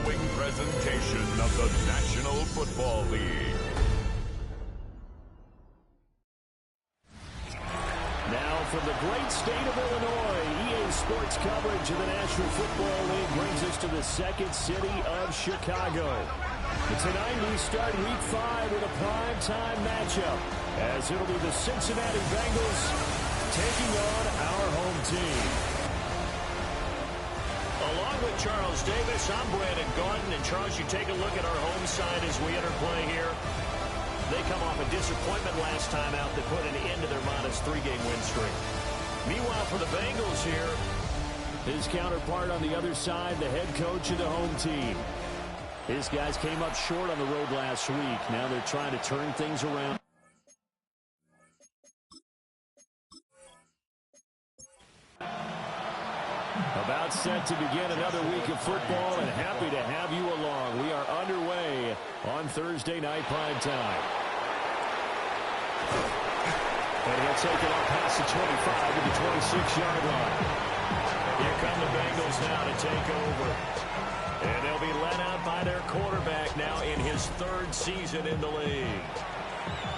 following presentation of the National Football League. Now from the great state of Illinois, EA Sports coverage of the National Football League brings us to the second city of Chicago. And tonight we start Week 5 with a primetime matchup, as it'll be the Cincinnati Bengals taking on our home team. Along with Charles Davis, I'm Brandon Gaudin. And Charles, you take a look at our home side as we enter play here. They come off a disappointment last time out that put an end to their -3-game win streak. Meanwhile, for the Bengals here, his counterpart on the other side, the head coach of the home team. His guys came up short on the road last week. Now they're trying to turn things around. About set to begin another week of football, and happy to have you along. We are underway on Thursday night prime time. And he'll take it up past the 25 to the 26-yard line. Here come the Bengals now to take over. And they'll be led out by their quarterback now in his 3rd season in the league.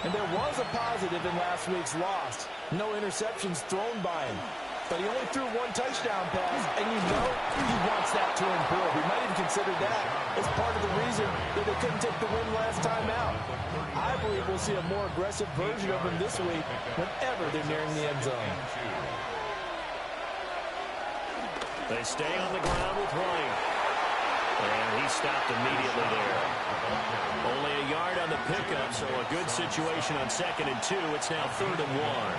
And there was a positive in last week's loss. No interceptions thrown by him. But he only threw 1 touchdown pass, and you know he wants that to improve. We might even consider that as part of the reason that they couldn't take the win last time out. I believe we'll see a more aggressive version of him this week whenever they're nearing the end zone. They stay on the ground with White. And he stopped immediately there. Only a yard on the pickup, so a good situation on 2nd and 2. It's now 3rd and 1.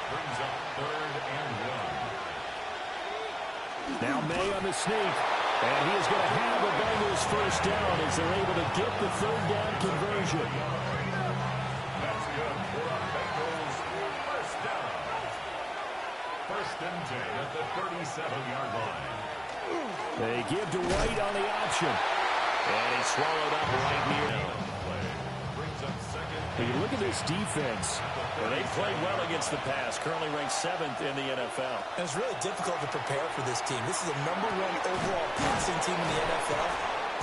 Brings up 3rd and 1. Now May on the sneak. And he is going to have the Bengals first down as they're able to get the 3rd down conversion. That's good for a Bengals first down. 1st and 10 at the 37-yard line. They give to White on the option. And he swallowed up right near him. Brings up 2nd. You look at this defense. Well, they played well against the pass, currently ranked 7th in the NFL. And it's really difficult to prepare for this team. This is the #1 overall passing team in the NFL.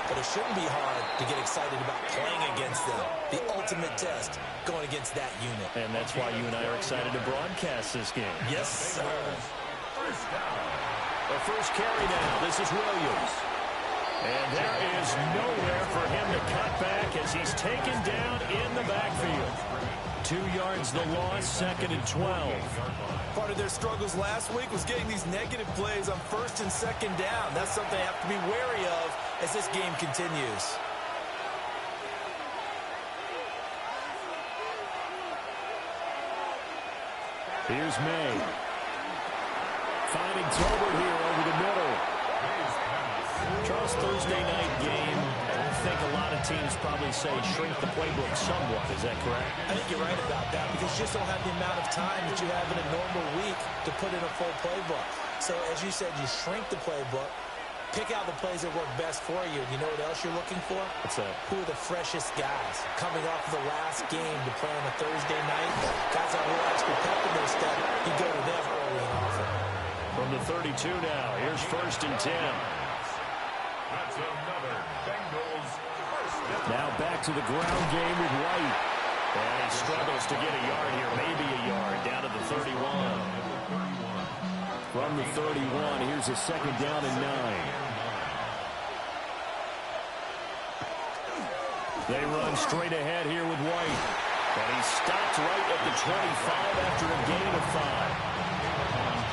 But it shouldn't be hard to get excited about playing against them. The ultimate test going against that unit. And that's why you and I are excited to broadcast this game. Yes, sir. First down. The first carry now. This is Williams. And there is nowhere for him to cut back as he's taken down in the backfield. 2 yards the loss, 2nd and 12. Part of their struggles last week was getting these negative plays on 1st and 2nd down. That's something they have to be wary of as this game continues. Here's May. Finding Tolbert here over the middle. Charles, Thursday night game, I think a lot of teams probably say shrink the playbook somewhat. Is that correct? I think you're right about that because you just don't have the amount of time that you have in a normal week to put in a full playbook. So, as you said, you shrink the playbook, pick out the plays that work best for you. You know what else you're looking for? What's that? Who are the freshest guys coming off of the last game to play on a Thursday night? Guys that real extra pep in their step, you go to them early and often. From the 32 now, here's 1st and 10. That's another Bengals first down. Now back to the ground game with White. And he struggles to get a yard here, maybe a yard, down to the 31. From the 31, here's a 2nd down and 9. They run straight ahead here with White. And he stopped right at the 25 after a gain of 5.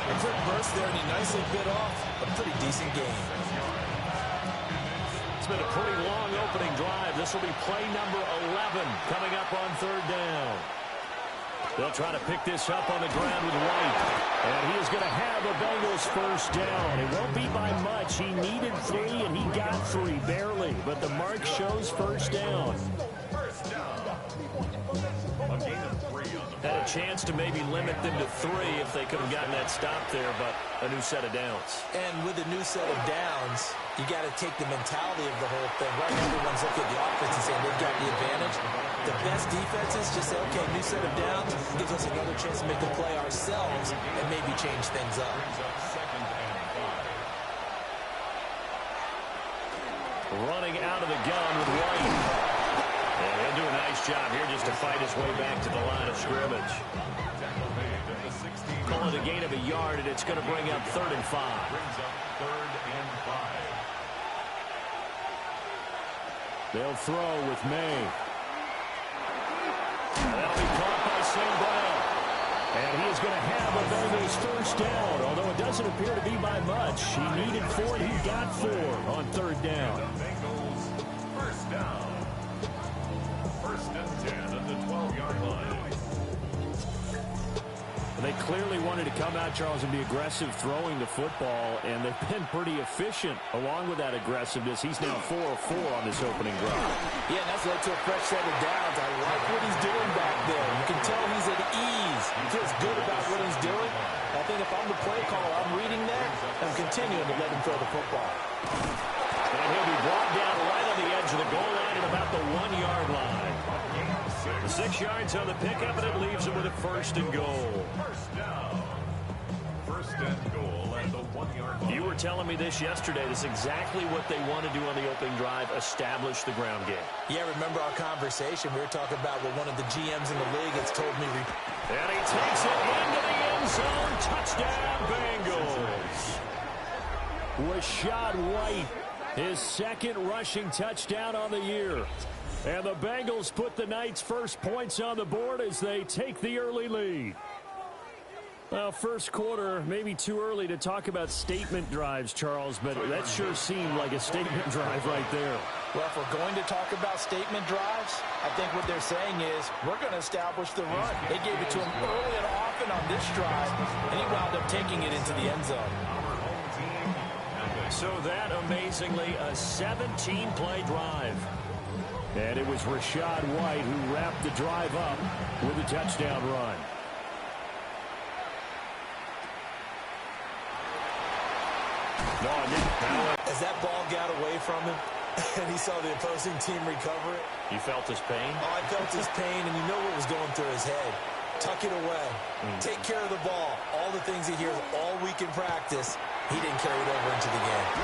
A quick burst there, and he nicely bit off a pretty decent game. It's been a pretty long opening drive. This will be play number 11 coming up on 3rd down. They'll try to pick this up on the ground with White. And he is going to have a Bengals first down. It won't be by much. He needed 3, and he got 3, barely. But the mark shows first down. First down. A gain of 3 on the Had a chance to maybe limit them to 3 if they could have gotten that stop there, but a new set of downs. And with a new set of downs, you got to take the mentality of the whole thing. Right now, everyone's looking at the offense and saying they've got the advantage. The best defenses just say, okay, new set of downs gives us another chance to make the play ourselves and maybe change things up. running out of the gun with White. And he'll do a nice job here just to fight his way back to the line of scrimmage. Call it a gain of a yard, and it's going to bring up 3rd and 5. Brings up 3rd and 5. They'll throw with May. That'll be caught by St. Brown. And he is going to have a Bengals first down, although it doesn't appear to be by much. He needed 4, and he got 4 on 3rd down. Bengals first down. 1st and 10 at the 12-yard line. They clearly wanted to come out, Charles, and be aggressive throwing the football, and they've been pretty efficient along with that aggressiveness. He's now 4 of 4 on this opening drive. Yeah, and that's led to a fresh set of downs. I like what he's doing back there. You can tell he's at ease. He feels good about what he's doing. I think if I'm the play caller, I'm reading that, and I'm continuing to let him throw the football. And he'll be brought down right on the edge of the goal line at about the 1-yard line. The 6 yards on the pickup, and it leaves him with a 1st and goal. First down. 1st and goal at the 1-yard line. You were telling me this yesterday. This is exactly what they want to do on the opening drive, establish the ground game. Yeah, remember our conversation? We were talking about what one of the GMs in the league has told me. And he takes it into the end zone. Touchdown, Bengals. Rashad White, his 2nd rushing touchdown on the year. And the Bengals put the night's first points on the board as they take the early lead. Well, first quarter, maybe too early to talk about statement drives, Charles, but that sure seemed like a statement drive right there. Well, if we're going to talk about statement drives, I think what they're saying is we're going to establish the run. They gave it to him early and often on this drive, and he wound up taking it into the end zone. So that, amazingly, a 17-play drive. And it was Rashad White who wrapped the drive up with a touchdown run. As that ball got away from him, and he saw the opposing team recover it. You felt his pain? Oh, I felt his pain, and you know what was going through his head. Tuck it away. Take care of the ball. All the things he hears all week in practice, he didn't carry it over into the game.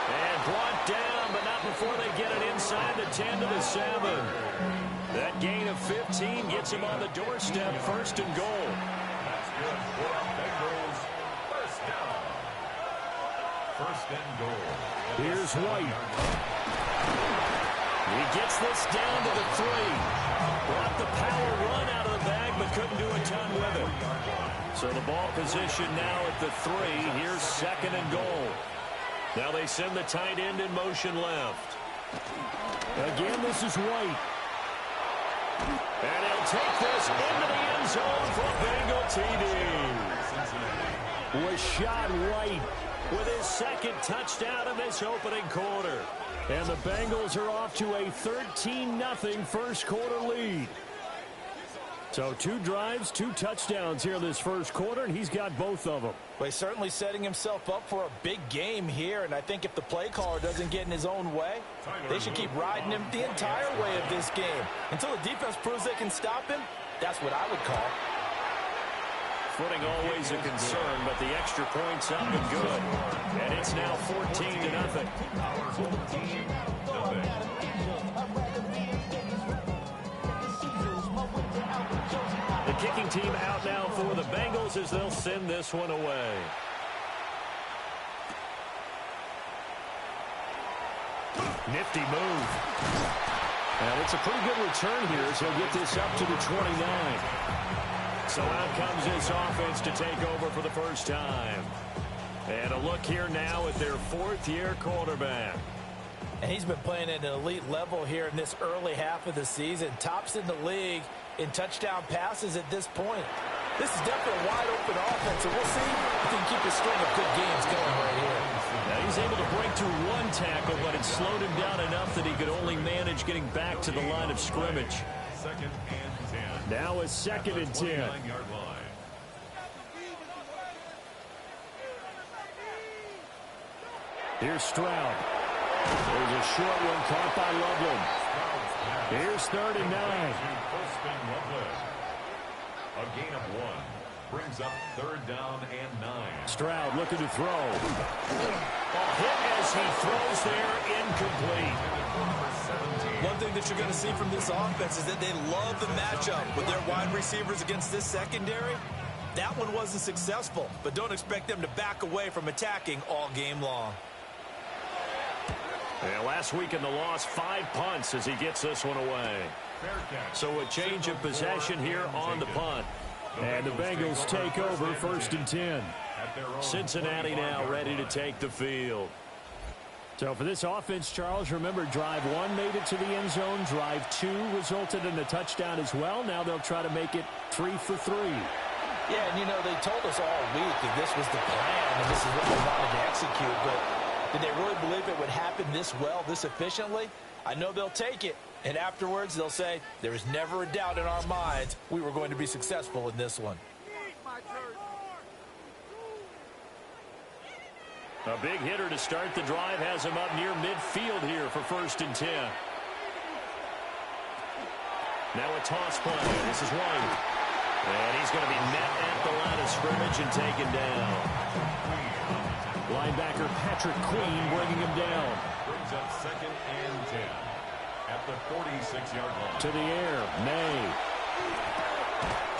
And brought down, but not before they get it inside the 10 to the 7. That gain of 15 gets him on the doorstep, 1st and goal. That's good for Bengals. First down. 1st and goal. Here's White. He gets this down to the 3. Brought the power run out of the bag, but couldn't do a ton with it. So the ball position now at the 3. Here's 2nd and goal. Now they send the tight end in motion left. Again, this is White. And he'll take this into the end zone for Bengal TD. Rashad White With his 2nd touchdown in this opening quarter. And the Bengals are off to a 13-0 first quarter lead. So 2 drives, 2 touchdowns here in this first quarter, and he's got both of them. Well, he's certainly setting himself up for a big game here, and I think if the play caller doesn't get in his own way, they should keep riding him the entire way of this game. Until the defense proves they can stop him, that's what I would call. Footing always a concern, but the extra point's up and good. And it's now 14-0. The kicking team out now for the Bengals as they'll send this one away. Nifty move. And it's a pretty good return here as he'll get this up to the 29. So out comes this offense to take over for the first time. And a look here now at their 4th-year quarterback. And he's been playing at an elite level here in this early half of the season. Tops in the league in touchdown passes at this point. This is definitely a wide-open offense, so we'll see if he can keep a string of good games going right here. Now he's able to break through 1 tackle, but it slowed him down enough that he could only manage getting back to the line of scrimmage. 2nd and 10. Now a 2nd and 10. 29-yard line. Here's Stroud. There's a short one caught by Loveland. Here's 3rd and 9. A gain of 1. Brings up 3rd down and 9. Stroud looking to throw. Hit as he throws there, incomplete. One thing that you're going to see from this offense is that they love the matchup with their wide receivers against this secondary. That one wasn't successful, but don't expect them to back away from attacking all game long. Yeah, last week in the loss, 5 punts as he gets this one away. So a change of possession here on the punt. And the Bengals take over 1st and 10. Cincinnati now ready to take the field. So for this offense, Charles, remember drive 1 made it to the end zone. Drive 2 resulted in a touchdown as well. Now they'll try to make it 3 for 3. Yeah, and you know, they told us all week that this was the plan and this is what they wanted to execute, but did they really believe it would happen this well, this efficiently? I know they'll take it, and afterwards they'll say, there was never a doubt in our minds we were going to be successful in this one. A big hitter to start the drive has him up near midfield here for 1st and 10. Now a toss play. This is White. And he's going to be met at the line of scrimmage and taken down. Linebacker Patrick Queen bringing him down. Brings up 2nd and 10 at the 46-yard line. To the air, May.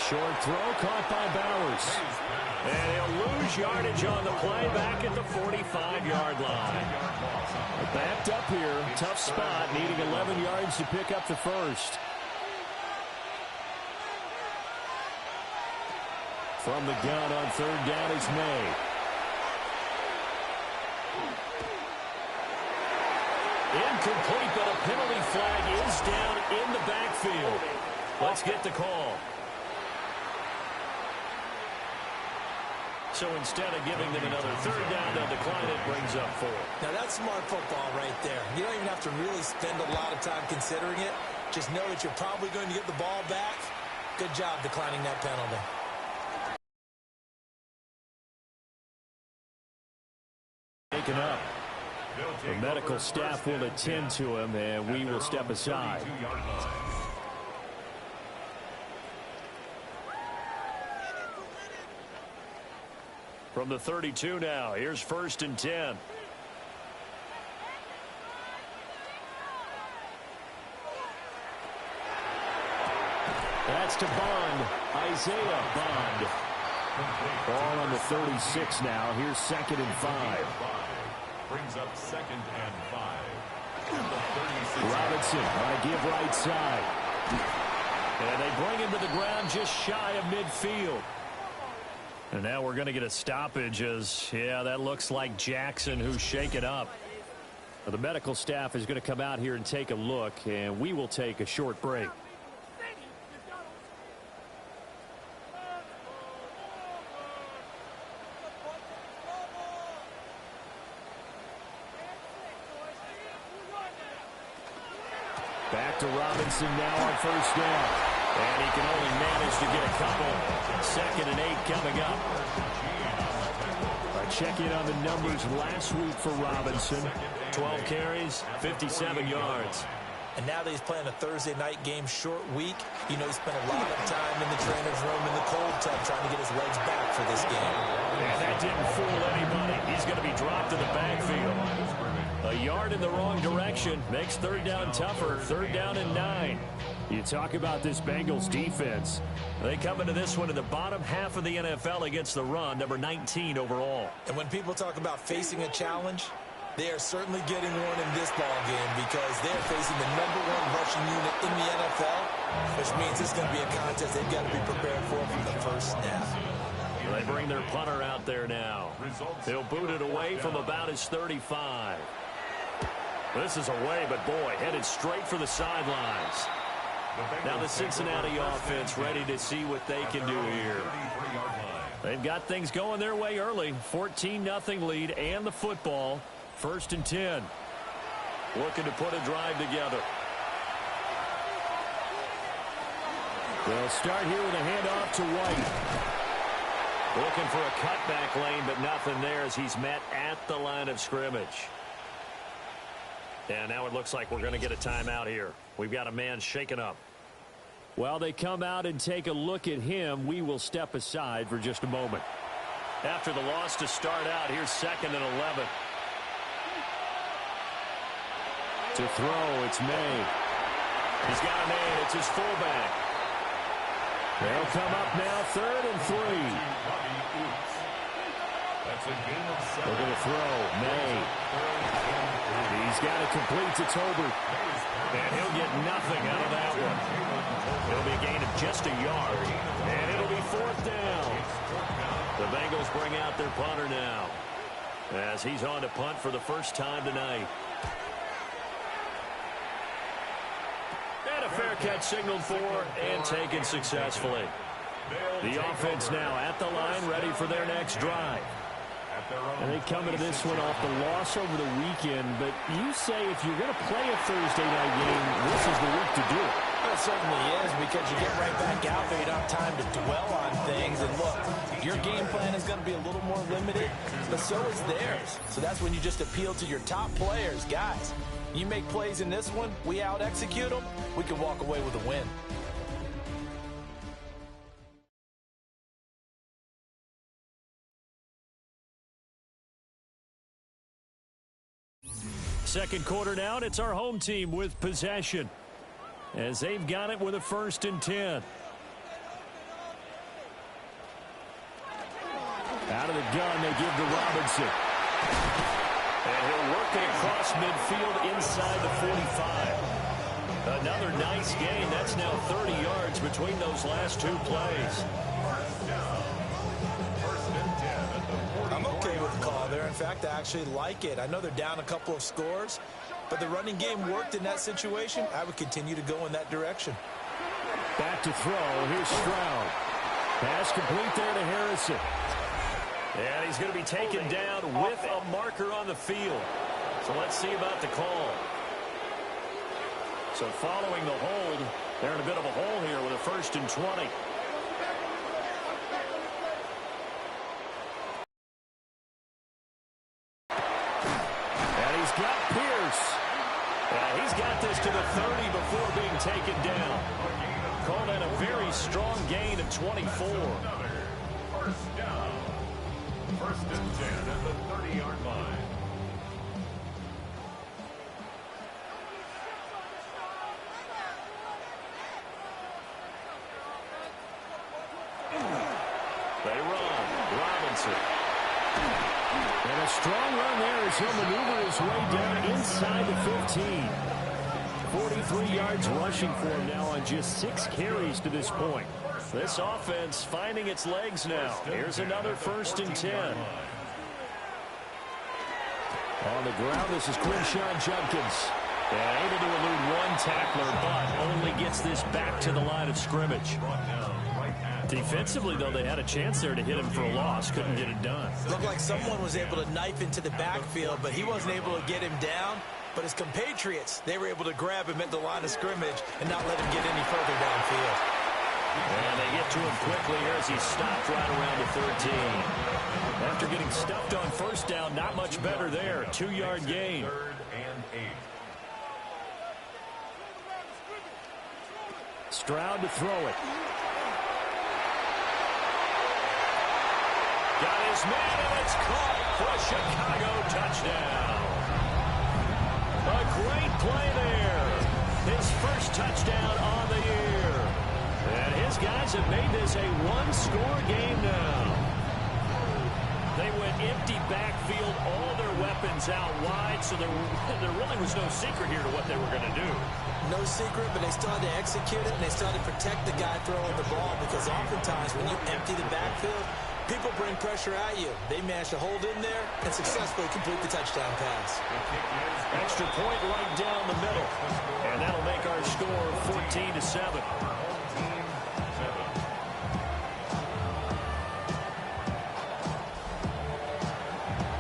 Short throw caught by Bowers. And he'll lose yardage on the play back at the 45-yard line. Backed up here, tough spot, needing 11 yards to pick up the first. From the gun on 3rd down, it's May. Incomplete, but a penalty flag is down in the backfield. Let's get the call. So instead of giving them another 3rd down, they'll decline it, brings up 4. Now that's smart football right there. You don't even have to really spend a lot of time considering it. Just know that you're probably going to get the ball back. Good job declining that penalty. Taken up. The medical staff will attend to him, and we will step aside. From the 32 now, here's 1st and 10. That's to Bond. Isaiah Bond. Ball on the 36 now. Here's 2nd and 5. Brings up 2nd and 5. Robinson on a give right side. And they bring him to the ground just shy of midfield. And now we're going to get a stoppage as, yeah, that looks like Jackson who's shaken up. Well, the medical staff is going to come out here and take a look, and we will take a short break. Back to Robinson now on 1st down. And he can only manage to get a couple. 2nd and 8 coming up. A check-in on the numbers last week for Robinson. 12 carries, 57 yards. And now that he's playing a Thursday night game short week, you know he spent a lot of time in the trainer's room in the cold tub trying to get his legs back for this game. And that didn't fool anybody. He's going to be dropped in the backfield. A yard in the wrong direction makes 3rd down tougher. 3rd down and 9. You talk about this Bengals defense. They come into this one in the bottom half of the NFL against the run, number 19 overall. And when people talk about facing a challenge, they are certainly getting one in this ball game because they're facing the #1 rushing unit in the NFL, which means it's going to be a contest they've got to be prepared for from the first snap. They bring their punter out there now. They'll boot it away from about his 35. This is away, but boy, headed straight for the sidelines. Now the Cincinnati offense ready to see what they can do here. They've got things going their way early. 14-0 lead and the football. 1st and 10. Looking to put a drive together. They'll start here with a handoff to White. Looking for a cutback lane, but nothing there as he's met at the line of scrimmage. And now it looks like we're going to get a timeout here. We've got a man shaken up. While they come out and take a look at him, we will step aside for just a moment. After the loss to start out, here's 2nd and 11. To throw, it's May. He's got a man. It's his fullback. They'll come up now, 3rd and 3. They're going to throw. May. He's got it complete to Tolbert. And he'll get nothing out of that one. It'll be a gain of just a yard. And it'll be 4th down. The Bengals bring out their punter now, as he's on to punt for the first time tonight. And a fair catch signaled for and taken successfully. The offense now at the line, ready for their next drive. And they come into this one off the loss over the weekend, but you say if you're going to play a Thursday night game, this is the week to do it. Well, it certainly is, because you get right back out there. You don't have time to dwell on things. And look, your game plan is going to be a little more limited, but so is theirs. So that's when you just appeal to your top players. Guys, you make plays in this one, we out-execute them, we can walk away with a win. Second quarter now, and it's our home team with possession, as they've got it with a 1st and 10. Out of the gun, they give to Robinson. And he'll work it across midfield inside the 45. Another nice gain. That's now 30 yards between those last 2 plays. I'm okay with the call there. In fact, I actually like it. I know they're down a couple of scores, but the running game worked in that situation. I would continue to go in that direction. Back to throw. Here's Stroud. Pass complete there to Harrison. And he's going to be taken down with a marker on the field. So let's see about the call. So following the hold, they're in a bit of a hole here with a 1st and 20. He's got this to the 30 before being taken down. Called in a very strong gain of 24. 1st down. 1st and 10 at the 30-yard line. They run. Robinson. And a strong run there as he'll maneuver his way down inside the 15. 43 yards rushing for him now on just 6 carries to this point. This offense finding its legs now. Here's another 1st and 10. On the ground, this is Quinshawn Judkins. And able to elude one tackler, but only gets this back to the line of scrimmage. Defensively, though, they had a chance there to hit him for a loss. Couldn't get it done. Looked like someone was able to knife into the backfield, but he wasn't able to get him down. But his compatriots, they were able to grab him at the line of scrimmage and not let him get any further downfield. And they get to him quickly here as he stopped right around the 13. After getting stuffed on 1st down, not much better there. 2-yard gain. 3rd and 8. Stroud to throw it. Got his man, and it's caught for a Chicago touchdown. A great play there. His 1st touchdown on the year. And his guys have made this a 1-score game now. They went empty backfield, all their weapons out wide, so there really was no secret here to what they were going to do. No secret, but they still had to execute it, and they still had to protect the guy throwing the ball, because oftentimes when you empty the backfield, people bring pressure at you. They managed to hold in there and successfully complete the touchdown pass. Extra point right down the middle. And that'll make our score 14-7.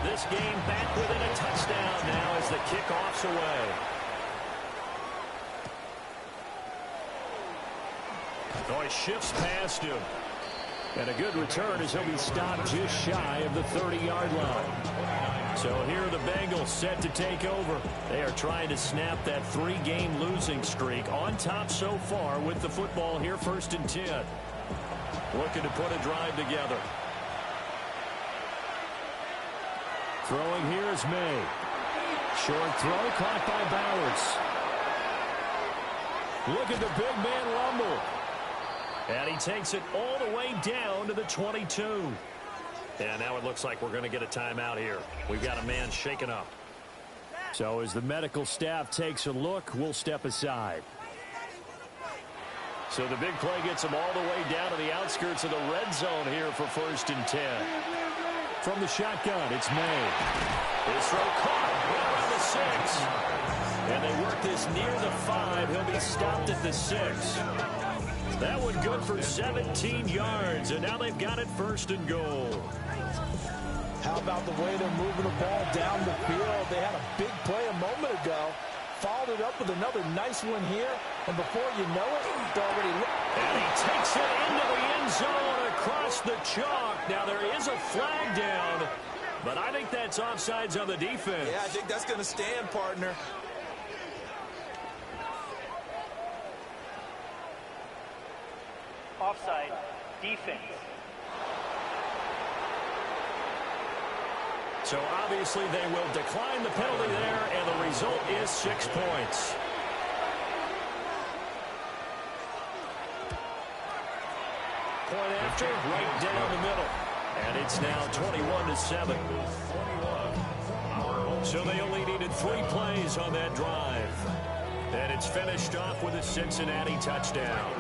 This game back within a touchdown now as the kickoff's away. Oh, he shifts past him. And a good return as he'll be stopped just shy of the 30-yard line. So here are the Bengals set to take over. They are trying to snap that 3-game losing streak, on top so far with the football here, 1st and 10. Looking to put a drive together. Throwing here is May. Short throw caught by Bowers. Look at the big man rumble. And he takes it all the way down to the 22. And now it looks like we're going to get a timeout here. We've got a man shaken up. So as the medical staff takes a look, we'll step aside. So the big play gets him all the way down to the outskirts of the red zone here for 1st and 10. From the shotgun, it's May. His throw caught around the 6. And they work this near the 5. He'll be stopped at the 6. That one good for 17 yards. And now they've got it 1st and goal. How about the way they're moving the ball down the field? They had a big play a moment ago. Followed it up with another nice one here. And before you know it, they're already... And he takes it into the end zone across the chalk. Now there is a flag down, but I think that's offsides on the defense. Yeah, I think that's going to stand, partner. Offside, defense. So obviously they will decline the penalty there, and the result is 6 points. Point after, right down the middle. And it's now 21-7. So they only needed 3 plays on that drive. And it's finished off with a Cincinnati touchdown.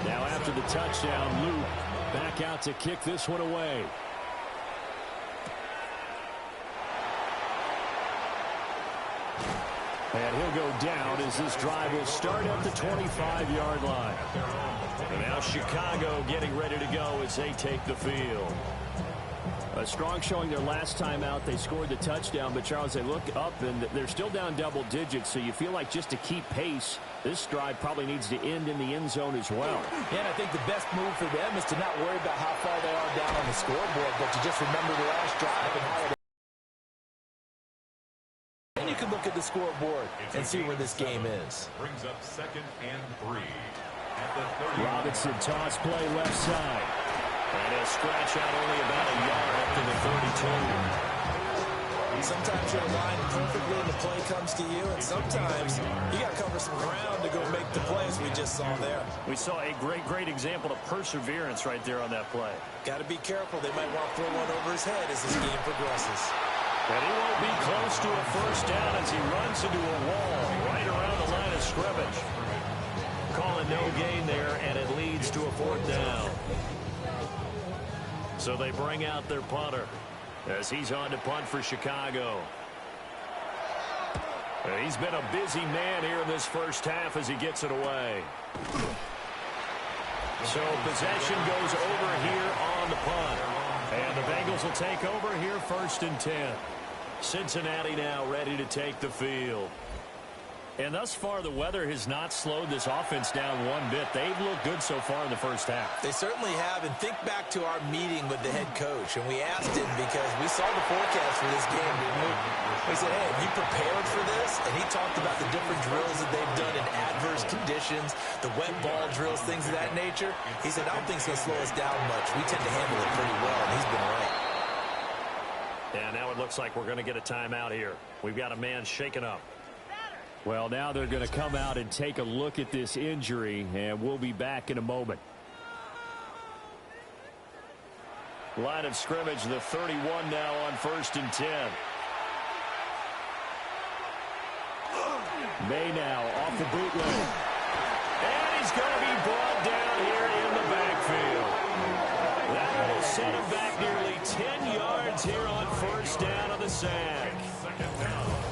Now after the touchdown, Luke back out to kick this one away. And he'll go down as this drive will start at the 25-yard line. And now Chicago getting ready to go as they take the field. A strong showing their last time out. They scored the touchdown, but Charles, they look up and they're still down double digits, so you feel like just to keep pace, this drive probably needs to end in the end zone as well. Yeah, and I think the best move for them is to not worry about how far they are down on the scoreboard, but to just remember the last drive and how it... And you can look at the scoreboard and see where this game is. Brings up 2nd and 3 at the 30. Robinson toss play left side. And he'll scratch out only about a yard after the 32. Sometimes you're aligned perfectly and the play comes to you, and sometimes you got to cover some ground to go make the plays we just saw there. We saw a great example of perseverance right there on that play. Got to be careful. They might want to throw one over his head as this game progresses. And he won't be close to a first down as he runs into a wall right around the line of scrimmage. Calling no gain there, and it leads to a 4th down. So they bring out their punter as he's on to punt for Chicago. And he's been a busy man here in this first half as he gets it away. So possession goes over here on the punt. And the Bengals will take over here 1st and 10. Cincinnati now ready to take the field. And thus far, the weather has not slowed this offense down one bit. They've looked good so far in the first half. They certainly have. And think back to our meeting with the head coach. And we asked him because we saw the forecast for this game, didn't we? We said, hey, have you prepared for this? And he talked about the different drills that they've done in adverse conditions, the wet ball drills, things of that nature. He said, I don't think it's going to slow us down much. We tend to handle it pretty well, and he's been right. And now it looks like we're going to get a timeout here. We've got a man shaken up. Well, now they're going to come out and take a look at this injury, and we'll be back in a moment. Line of scrimmage, the 31 now on 1st and 10. May now off the bootleg. And he's going to be brought down here in the backfield. That will set him back nearly 10 yards here on 1st down on the sack.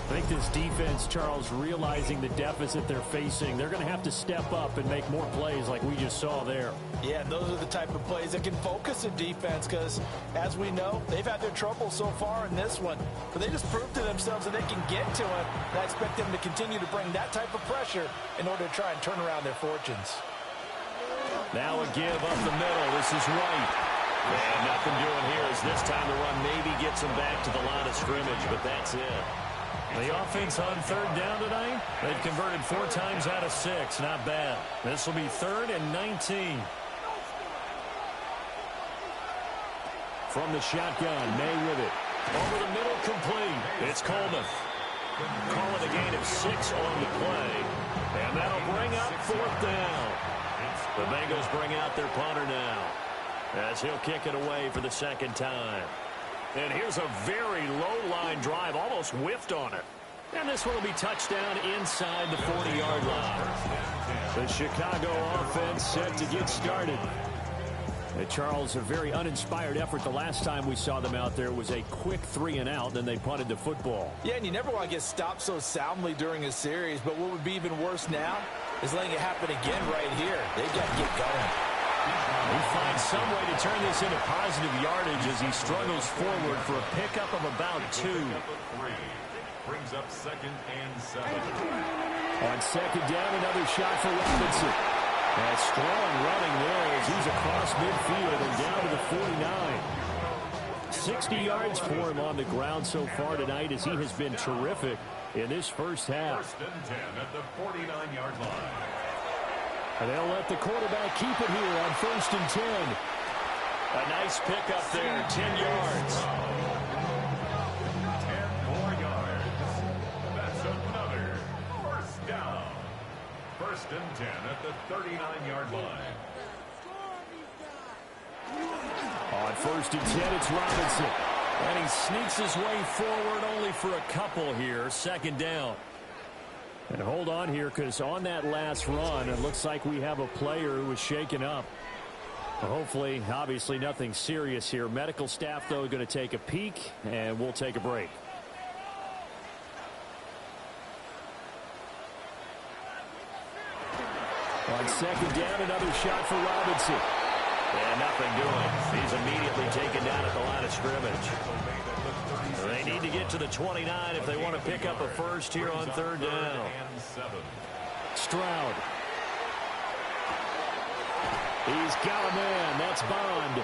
I think this defense, Charles, realizing the deficit they're facing, they're going to have to step up and make more plays like we just saw there. Yeah, and those are the type of plays that can focus a defense because, as we know, they've had their trouble so far in this one. But they just proved to themselves that they can get to it. And I expect them to continue to bring that type of pressure in order to try and turn around their fortunes. Now a give up the middle. This is White. And nothing doing here as this time the run maybe gets them back to the line of scrimmage, but that's it. The offense on third down tonight, they've converted 4 times out of 6. Not bad. This will be 3rd and 19. From the shotgun, May with it. Over the middle, complete. It's Coleman. Call it a gain of 6 on the play. And that'll bring up 4th down. The Bengals bring out their punter now, as he'll kick it away for the 2nd time. And here's a very low-line drive, almost whiffed on it. And this one will be touchdown inside the 40-yard line. The Chicago offense set to get started. Charles, a very uninspired effort the last time we saw them out there was a quick 3-and-out, then they punted the football. Yeah, and you never want to get stopped so soundly during a series, but what would be even worse now is letting it happen again right here. They've got to get going. He finds some way to turn this into positive yardage as he struggles forward for a pickup of about 2. Brings up 2nd and 7. On 2nd down, another shot for Robinson. And strong running there as he's across midfield and down to the 49. 60 yards for him on the ground so far tonight as he has been terrific in this first half. 1st and 10 at the 49-yard line. And they'll let the quarterback keep it here on 1st and 10. A nice pickup there, 10 yards. 10 more yards. That's another 1st down. 1st and 10 at the 39-yard line. On 1st and 10, it's Robinson. And he sneaks his way forward only for a couple here. 2nd down. And hold on here, because on that last run, it looks like we have a player who was shaken up. Hopefully, obviously, nothing serious here. Medical staff, though, going to take a peek, and we'll take a break. On 2nd down, another shot for Robinson. And nothing doing. He's immediately taken down at the line of scrimmage. They need to get to the 29 if they want to pick up a first here on 3rd down. Stroud. He's got a man. That's Bond.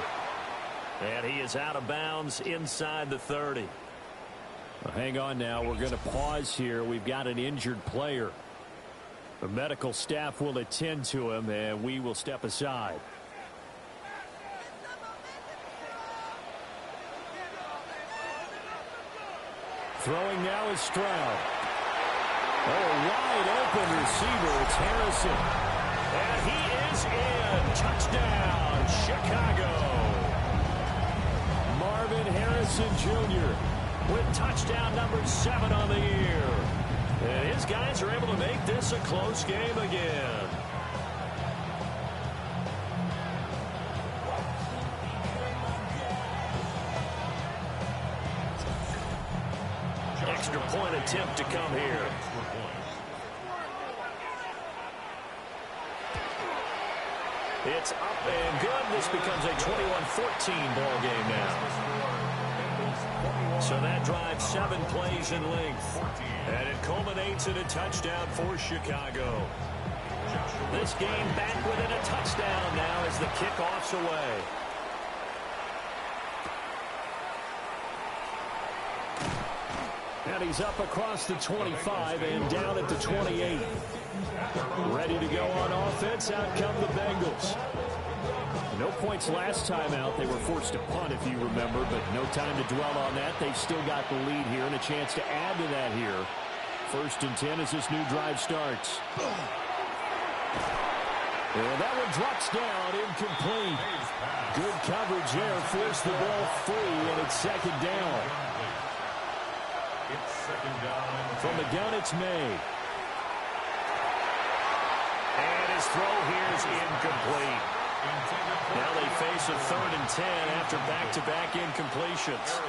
And he is out of bounds inside the 30. Well, hang on now. We're going to pause here. We've got an injured player. The medical staff will attend to him, and we will step aside. Throwing now is Stroud. Oh, wide open receiver. It's Harrison. And he is in. Touchdown, Chicago. Marvin Harrison Jr. with touchdown number 7 on the year. And his guys are able to make this a close game again. Extra point attempt to come here. It's up and good. This becomes a 21-14 ball game now. So that drives 7 plays in length. And it culminates in a touchdown for Chicago. This game back within a touchdown now as the kickoff's away. And he's up across the 25 and down at the 28. Ready to go on offense. Out come the Bengals. No points last time out. They were forced to punt, if you remember, but no time to dwell on that. They've still got the lead here and a chance to add to that here. 1st and 10 as this new drive starts. And that one drops down, incomplete. Good coverage there, forced the ball free, and it's 2nd down. It's 2nd down. From the gun, it's May. And his throw here is incomplete. Now they face a 3rd and 10 after back-to-back incompletions.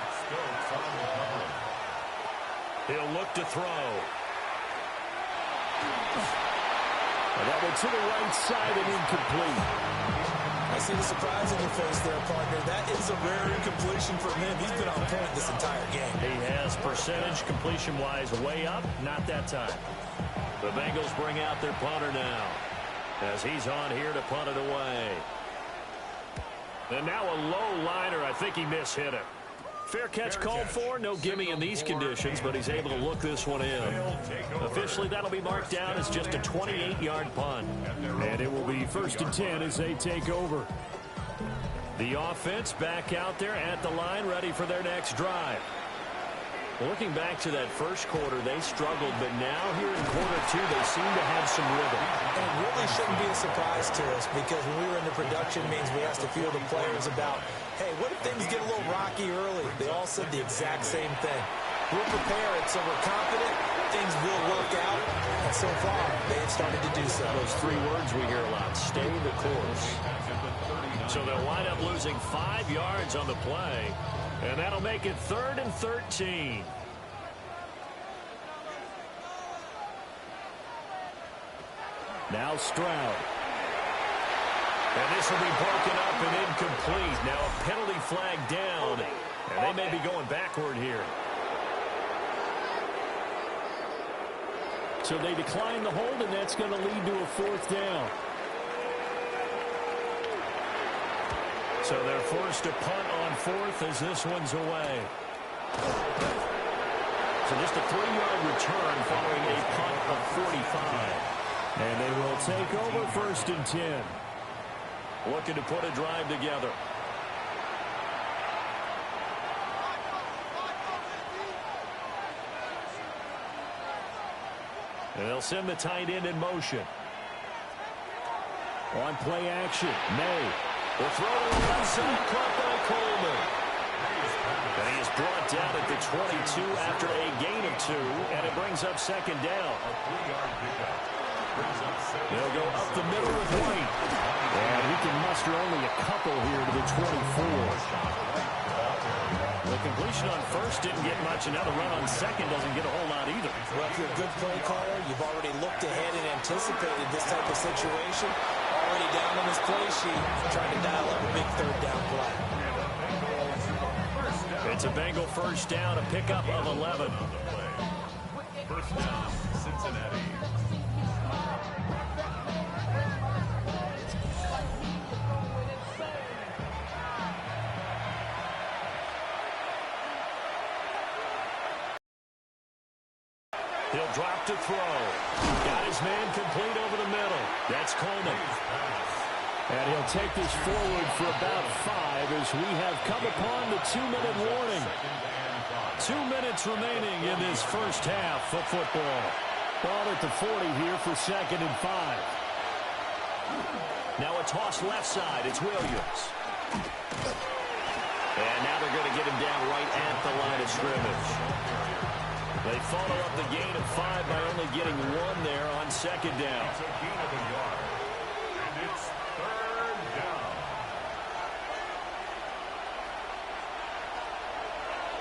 He'll look to throw. And that one to the right side and incomplete. I see the surprise in your face there, partner. That is a rare incompletion from him. He's been on point this entire game. He has percentage completion-wise way up. Not that time. The Bengals bring out their punter now as he's on here to punt it away. And now a low liner. I think he mishit it. Fair catch called for. No gimme in these conditions, but he's able to look this one in. Officially, that'll be marked down as just a 28-yard punt. And it will be 1st and 10 as they take over. The offense back out there at the line, ready for their next drive. Looking back to that first quarter, they struggled, but now here in quarter two, they seem to have some rhythm. And it really shouldn't be a surprise to us, because when we were in the production meetings, we asked a few of the players about, hey, what if things get a little rocky early? They all said the exact same thing. We're prepared, so we're confident things will work out. And so far, they have started to do so. Those three words we hear a lot: stay the course. So they'll wind up losing 5 yards on the play. And that'll make it 3rd and 13. Now Stroud. And this will be broken up and incomplete. Now a penalty flag down. And they may be going backward here. So they decline the hold, and that's going to lead to a 4th down. So they're forced to punt on 4th as this one's away. So just a 3-yard return following a punt of 45. And they will take over 1st and 10. Looking to put a drive together. And they'll send the tight end in motion. On play action, May. The throw to the left side, caught by Coleman. And he is brought down at the 22 after a gain of 2, and it brings up 2nd down. They'll go up the middle with White. And he can muster only a couple here to the 24. The completion on 1st didn't get much, and now the run on 2nd doesn't get a whole lot either. Well, if you're a good play caller, you've already looked ahead and anticipated this type of situation. Already down on his play sheet, trying to dial up a big 3rd down play. It's a Bengal 1st down, a pickup of 11. 1st down, Cincinnati. He'll drop to throw. Got his man complete over the middle. That's Coleman. And he'll take this forward for about 5 as we have come upon the 2-minute warning. 2 minutes remaining in this first half of football. Ball at the 40 here for 2nd and 5. Now a toss left side. It's Williams. And now they're going to get him down right at the line of scrimmage. They follow up the gain of 5 by only getting 1 there on 2nd down. It's a gain of a yard. And it's 3rd down.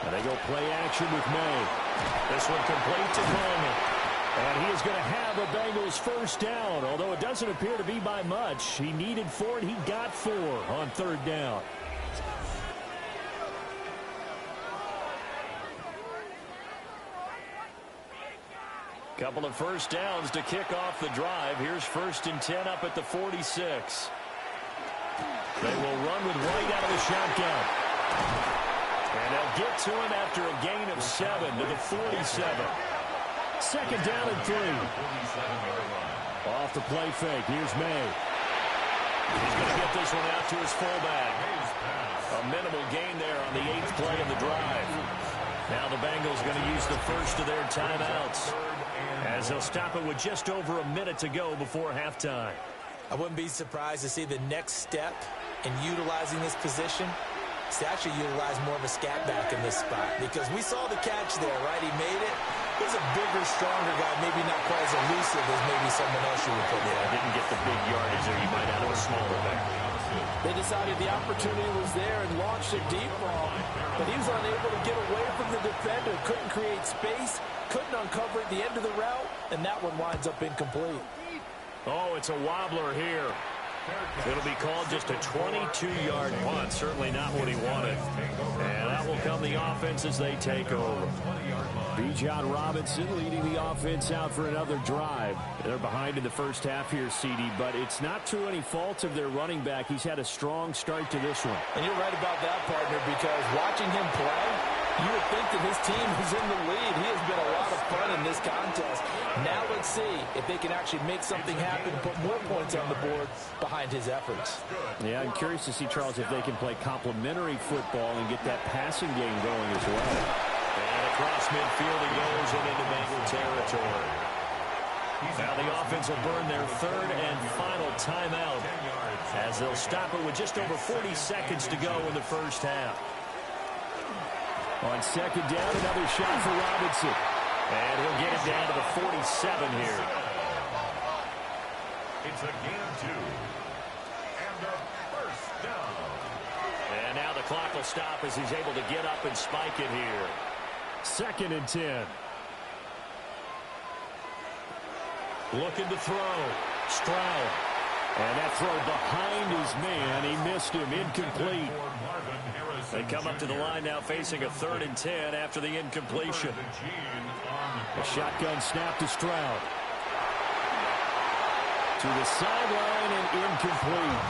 And they go play action with May. This one complete to Coleman. And he is going to have a Bengals 1st down, although it doesn't appear to be by much. He needed 4, and he got 4 on 3rd down. Couple of 1st downs to kick off the drive. Here's 1st and 10 up at the 46. They will run with White out of the shotgun. And they'll get to him after a gain of 7 to the 47. 2nd down and 3. Off the play fake. Here's May. He's going to get this one out to his fullback. A minimal gain there on the 8th play of the drive. Now the Bengals going to use the first of their timeouts, as they'll stop it with just over a minute to go before halftime. I wouldn't be surprised to see the next step in utilizing this position is to actually utilize more of a scat back in this spot, because we saw the catch there, right? He made it. He's a bigger, stronger guy, maybe not quite as elusive as maybe someone else you would put there. Didn't get the big yardage there. You might have a smaller back. They decided the opportunity was there and launched a deep ball, but he was unable to get away from the defender, couldn't create space, couldn't uncover at the end of the route, and that one winds up incomplete. Oh, it's a wobbler here. It'll be called just a 22-yard punt. Certainly not what he wanted. And that will come the offense as they take over. Bijan Robinson leading the offense out for another drive. They're behind in the first half here, CD, but it's not through any fault of their running back. He's had a strong start to this one. And you're right about that, partner, because watching him play, you would think that his team is in the lead. He has been a lot of fun in this contest. Now let's see if they can actually make something happen, put more points on the board behind his efforts. Yeah, I'm curious to see, Charles, if they can play complementary football and get that passing game going as well. And across midfield he goes and into Bengal territory. Now the offense will burn their third and final timeout as they'll stop it with just over 40 seconds to go in the first half. On second down, another shot for Robinson. And he'll get it down to the 47 here. It's a gain of 2. And a first down. And now the clock will stop as he's able to get up and spike it here. 2nd and 10. Looking to throw. Stroud. And that throw behind his man. He missed him. Incomplete. They come up to the line now facing a 3rd and 10 after the incompletion. A shotgun snap to Stroud. To the sideline and incomplete.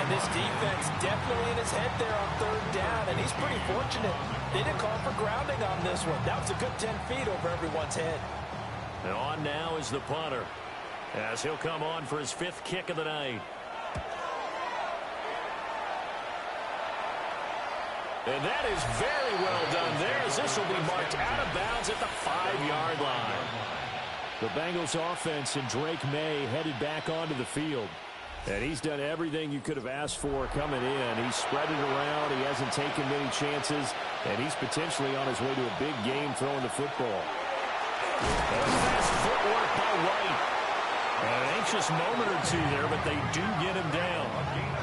And this defense definitely in his head there on 3rd down, and he's pretty fortunate. They didn't call for grounding on this one. That was a good 10 feet over everyone's head. And on now is the punter, as he'll come on for his 5th kick of the night. And that is very well done there, as this will be marked out of bounds at the 5-yard line. The Bengals offense and Drake May headed back onto the field. And he's done everything you could have asked for coming in. He's spread it around. He hasn't taken many chances. And he's potentially on his way to a big game throwing the football. And fast footwork by White. An anxious moment or two there, but they do get him down.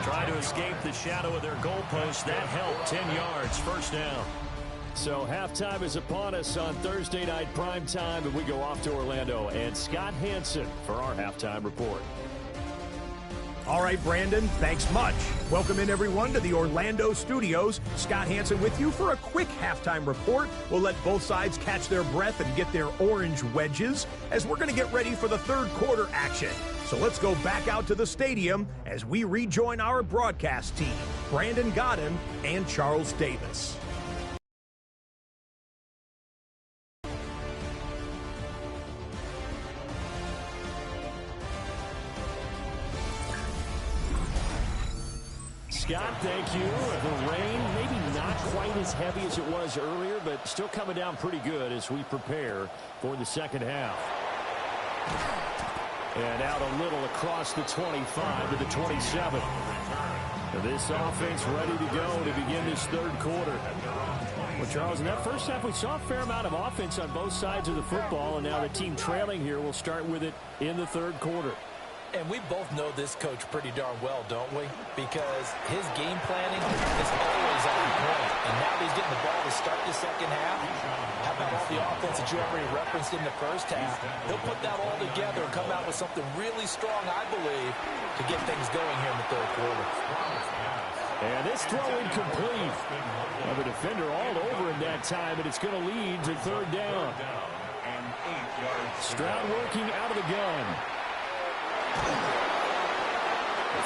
Try to escape the shadow of their goalpost. That helped. 10 yards, first down. So halftime is upon us on Thursday night prime time, and we go off to Orlando. And Scott Hansen for our halftime report. All right, Brandon, thanks much. Welcome in, everyone, to the Orlando studios. Scott Hansen with you for a quick halftime report. We'll let both sides catch their breath and get their orange wedges as we're going to get ready for the 3rd quarter action. So let's go back out to the stadium as we rejoin our broadcast team, Brandon Godden and Charles Davis. Scott, thank you. The rain, maybe not quite as heavy as it was earlier, but still coming down pretty good as we prepare for the second half. And out a little across the 25 to the 27. This offense ready to go to begin this 3rd quarter. Well, Charles, in that first half, we saw a fair amount of offense on both sides of the football, and now the team trailing here will start with it in the 3rd quarter. And we both know this coach pretty darn well, don't we? Because his game planning is always on point. And now he's getting the ball to start the second half. How about all the offense that you already referenced in the first half? He'll put that all together and come out with something really strong, I believe, to get things going here in the 3rd quarter. And this throw incomplete. Well, the defender all over him that time, and it's going to lead to 3rd down. Stroud working out of the gun.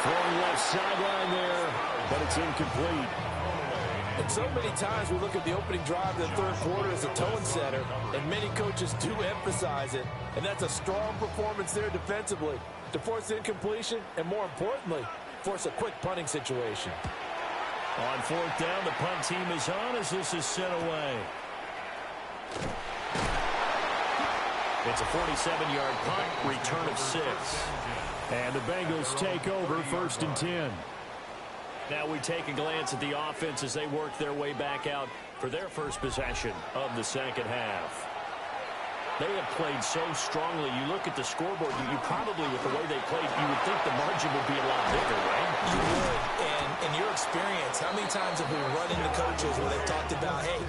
Throwing left sideline there, but it's incomplete. And so many times we look at the opening drive of the 3rd quarter as a tone setter, and many coaches do emphasize it. And that's a strong performance there defensively to force incompletion and, more importantly, force a quick punting situation. On 4th down, the punt team is on as this is sent away. It's a 47-yard punt, return of 6. And the Bengals take over 1st and 10. Now we take a glance at the offense as they work their way back out for their first possession of the second half. They have played so strongly. You look at the scoreboard, you probably, with the way they played, you would think the margin would be a lot bigger, right? You would, and you're experience, how many times have we run into coaches where they've talked about, hey,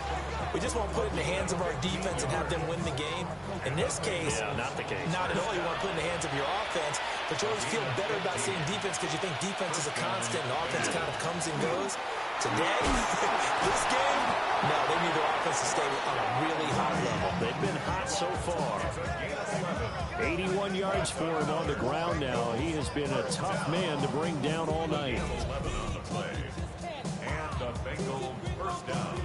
we just want to put it in the hands of our defense and have them win the game? In this case, not the case. Not at all. You want to put it in the hands of your offense, but you always feel better about seeing defense because you think defense is a constant and offense kind of comes and goes. Today, this game, no, they need their offense to stay on a really high level. They've been hot so far. 81 yards for him on the ground now. He has been a tough man to bring down all night. 11 on the play. And the Bengals first down.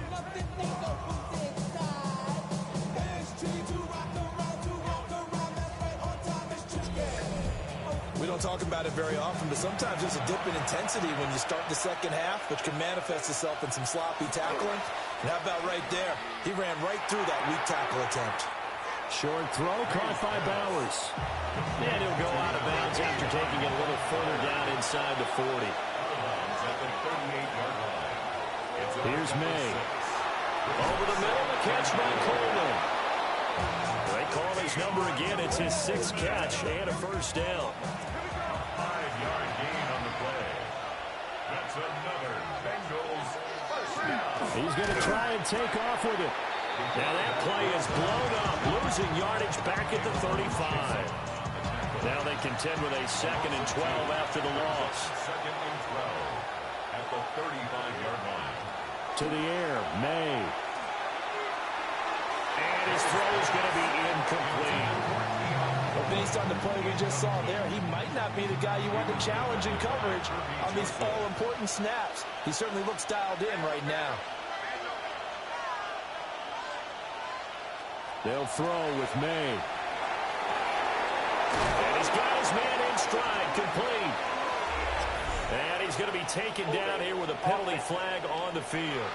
We don't talk about it very often, but sometimes there's a dip in intensity when you start the second half, which can manifest itself in some sloppy tackling. And how about right there? He ran right through that weak tackle attempt. Short throw caught by Bowers. And he'll go out of bounds after taking it a little further down inside the 40. Here's May. Over the middle, the catch by Coleman. They call his number again. It's his 6th catch and a first down. 5-yard gain on the play. That's another Bengals first down. He's going to try and take off with it. Now that play is blown up, losing yardage back at the 35. Now they contend with a 2nd and 12 after the loss. 2nd and 12 at the 35-yard line. To the air, May. And his throw is going to be incomplete. But based on the play we just saw there, he might not be the guy you want to challenge in coverage on these all-important snaps. He certainly looks dialed in right now. They'll throw with May. And he's got his man in stride, complete. And he's going to be taken down here with a penalty flag on the field.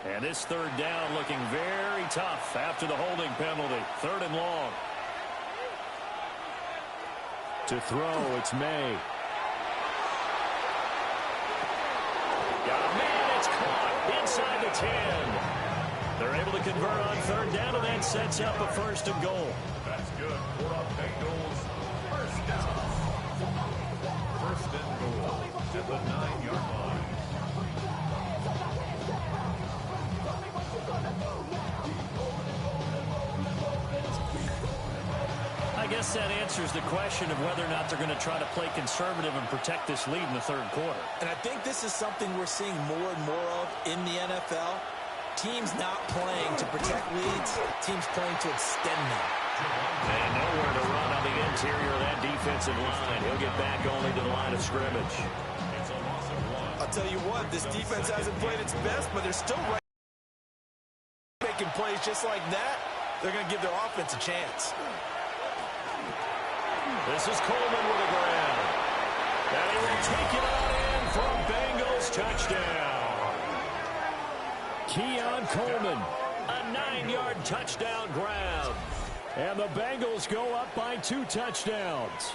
And this 3rd down looking very tough after the holding penalty. 3rd and long. To throw, it's May. Got a man, it's caught inside the 10. They're able to convert on 3rd down, and that sets up a 1st and goal. That's good for the Bengals first down. 1st and goal at the 9-yard line. I guess that answers the question of whether or not they're going to try to play conservative and protect this lead in the 3rd quarter. And I think this is something we're seeing more and more of in the NFL. Teams not playing to protect leads, teams playing to extend them. And nowhere to run on the interior of that defensive line. He'll get back only to the line of scrimmage. It's a loss of 1. I'll tell you what, this defense hasn't played its best, but they're still making plays just like that. They're going to give their offense a chance. This is Coleman with a grab. And he will take it on in for a Bengals touchdown. Keon Coleman. A 9-yard touchdown grab. And the Bengals go up by 2 touchdowns.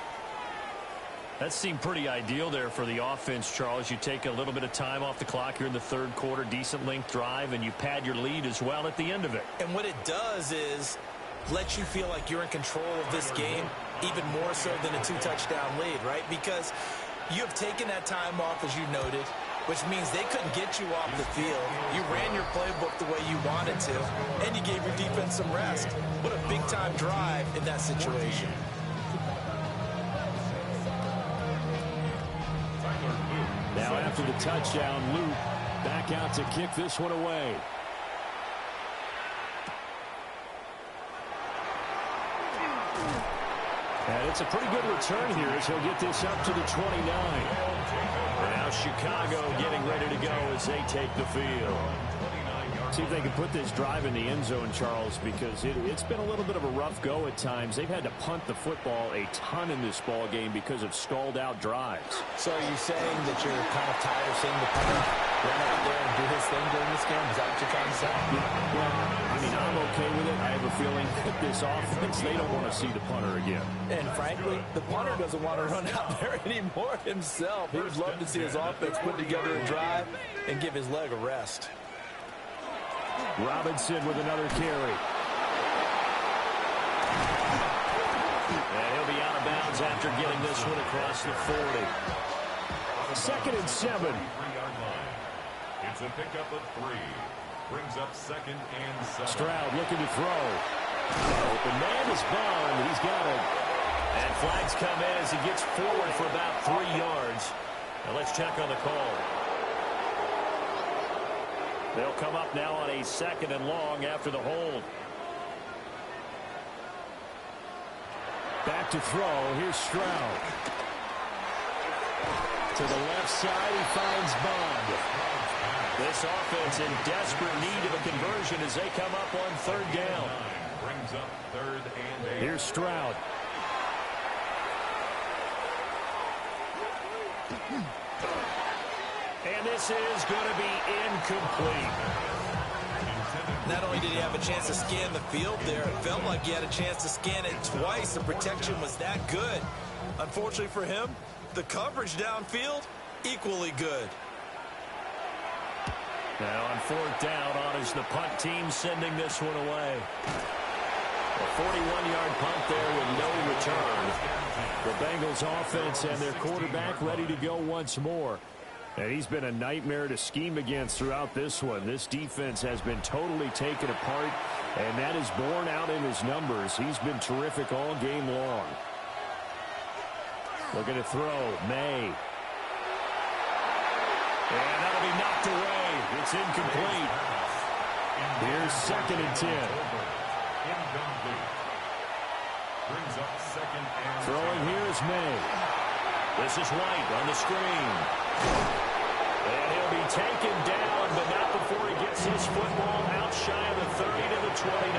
That seemed pretty ideal there for the offense, Charles. You take a little bit of time off the clock here in the 3rd quarter, decent length drive, and you pad your lead as well at the end of it. And what it does is let you feel like you're in control of this game, even more so than a 2-touchdown lead, right? Because you have taken that time off, as you noted, which means they couldn't get you off the field. You ran your playbook the way you wanted to, and you gave your defense some rest. What a big-time drive in that situation. Now after the touchdown, Luke back out to kick this one away. And it's a pretty good return here as he'll get this up to the 29. And now Chicago getting ready to go as they take the field. See if they can put this drive in the end zone, Charles, because it's been a little bit of a rough go at times. They've had to punt the football a ton in this ball game because of stalled-out drives. So are you saying that you're kind of tired of seeing the punter run out there and do his thing during this game? Is that what you're trying to say? Yeah, well, I mean, I'm okay with it. I have a feeling that this offense, they don't want to see the punter again. And frankly, the punter doesn't want to run out there anymore himself. He would love to see his offense put together a drive and give his leg a rest. Robinson with another carry. And he'll be out of bounds after getting this one across the 40. 2nd and 7. It's a pickup of 3. Brings up 2nd and 7. Stroud looking to throw. Open man is bound. He's got it. And flags come in as he gets forward for about 3 yards. Now let's check on the call. They'll come up now on a 2nd and long after the hold. Back to throw. Here's Stroud. To the left side, he finds Bond. This offense in desperate need of a conversion as they come up on 3rd down. Brings up 3rd and 8. Here's Stroud. And this is going to be incomplete. Not only did he have a chance to scan the field there, it felt like he had a chance to scan it twice. The protection was that good. Unfortunately for him, the coverage downfield, equally good. Now on 4th down, on is the punt team sending this one away. A 41-yard punt there with no return. The Bengals offense and their quarterback ready to go once more. And he's been a nightmare to scheme against throughout this one. This defense has been totally taken apart, and that is borne out in his numbers. He's been terrific all game long. Looking to throw. May. And that'll be knocked away. It's incomplete. Here's 2nd and 10. Brings up 2nd and 10. Throwing here is May. This is White on the screen. And he'll be taken down, but not before he gets his football out shy of the 30 to the 29.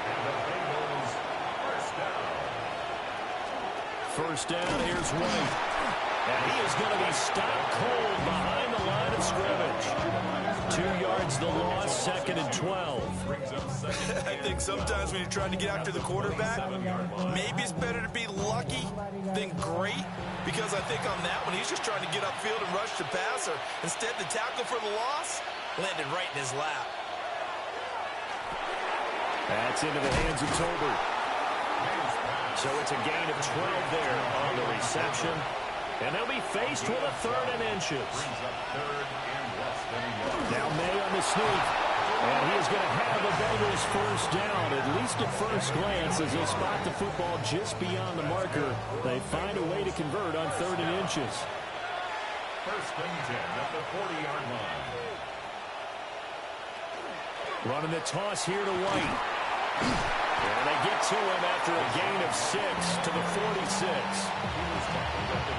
And the Bengals First down, here's White. And he is going to be stopped cold behind the line of scrimmage. 2 yards the loss, 2nd and 12. I think sometimes when you're trying to get after the quarterback, maybe it's better to be lucky than great. Because I think on that one, he's just trying to get upfield and rush the passer. Instead, the tackle for the loss landed right in his lap. That's into the hands of Tolbert. So it's a gain of 12 there on the reception. And they'll be faced with a 3rd and inches. Now May on the sneak. And he is going to have the Bengals first down, at least at first glance, as they spot the football just beyond the marker. They find a way to convert on 3rd and inches. 1st and 10 at the 40-yard line. Running the toss here to White. And they get to him after a gain of 6 to the 46.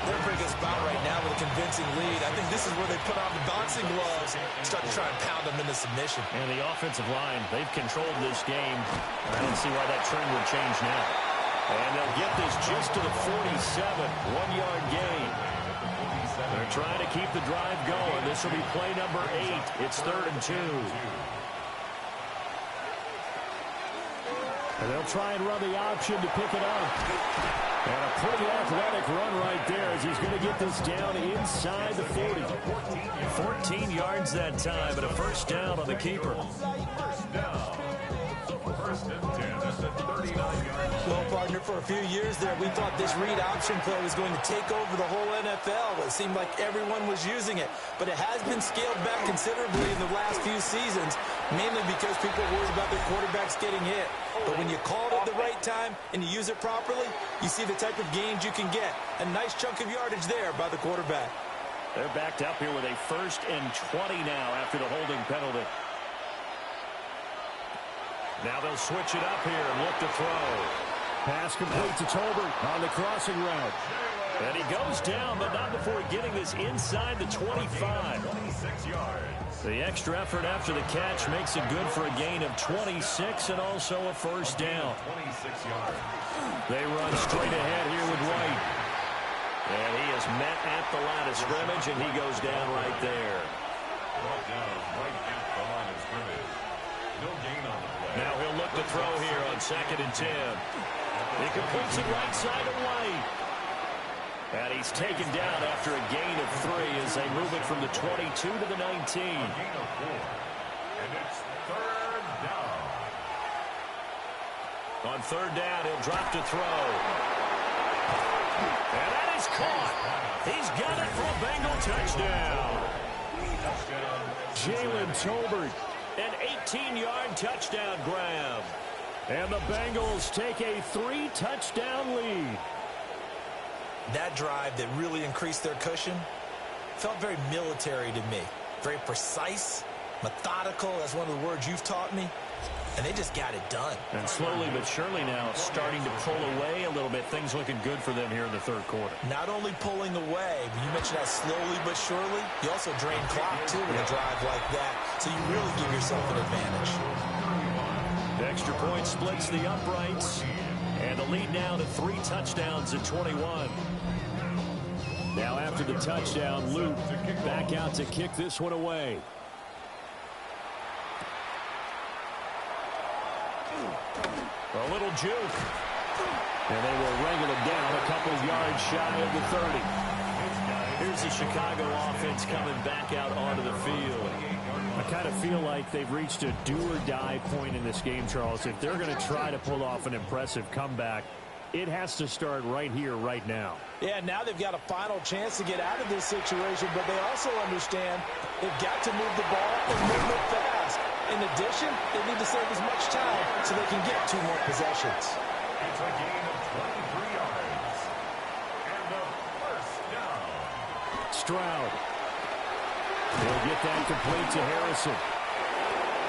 They're in a pretty good spot right now with a convincing lead. I think this is where they put on the boxing gloves, start to try and pound them into submission. And the offensive line, they've controlled this game. I don't see why that trend would change now. And they'll get this just to the 47, 1-yard gain. They're trying to keep the drive going. This will be play number 8. It's 3rd and 2. And they'll try and run the option to pick it up. And a pretty athletic run right there as he's going to get this down inside the 40. 14 yards that time, and a first down on the keeper. First down. 1st and 10 at the 39-yard line. Well, partner, for a few years there, we thought this read option play was going to take over the whole NFL. It seemed like everyone was using it. But it has been scaled back considerably in the last few seasons, mainly because people are worried about their quarterbacks getting hit. But when you call it at the right time and you use it properly, you see the type of gains you can get. A nice chunk of yardage there by the quarterback. They're backed up here with a 1st and 20 now after the holding penalty. Now they'll switch it up here and look to throw. Pass complete to Tolbert on the crossing route. And he goes down, but not before getting this inside the 25. 26 yards. The extra effort after the catch makes it good for a gain of 26 and also a first down. 26 yards. They run straight ahead here with White. And he is met at the line of scrimmage, and he goes down right there. Brought down right at the line of scrimmage. No gain on the play. Now he'll look to throw here on 2nd and 10. He completes it right side of White. And he's taken down after a gain of 3 as they move it from the 22 to the 19. A gain of 4. And it's 3rd down. On third down, he'll drop to throw. And that is caught. He's got it for a Bengal touchdown. Jalen Tolbert, an 18-yard touchdown grab. And the Bengals take a 3-touchdown lead. That drive that really increased their cushion felt very military to me. Very precise, methodical, that's one of the words you've taught me. And they just got it done. And slowly but surely now starting to pull away a little bit. Things looking good for them here in the third quarter. Not only pulling away, but you mentioned that slowly but surely. You also drain clock, too, with a drive like that. So you really give yourself an advantage. The extra point splits the uprights. And the lead now to 3 touchdowns at 21. Now after the touchdown, Luke back out to kick this one away. A little juke. And they will wrangle it down a couple yards shy of the 30. Here's the Chicago offense coming back out onto the field. I kind of feel like they've reached a do-or-die point in this game, Charles. If they're going to try to pull off an impressive comeback, it has to start right here, right now. Yeah, now they've got a final chance to get out of this situation, but they also understand they've got to move the ball and move it fast. In addition, they need to save as much time so they can get 2 more possessions. It's a gain of 23 yards. And the first down. Stroud. They'll get that complete to Harrison.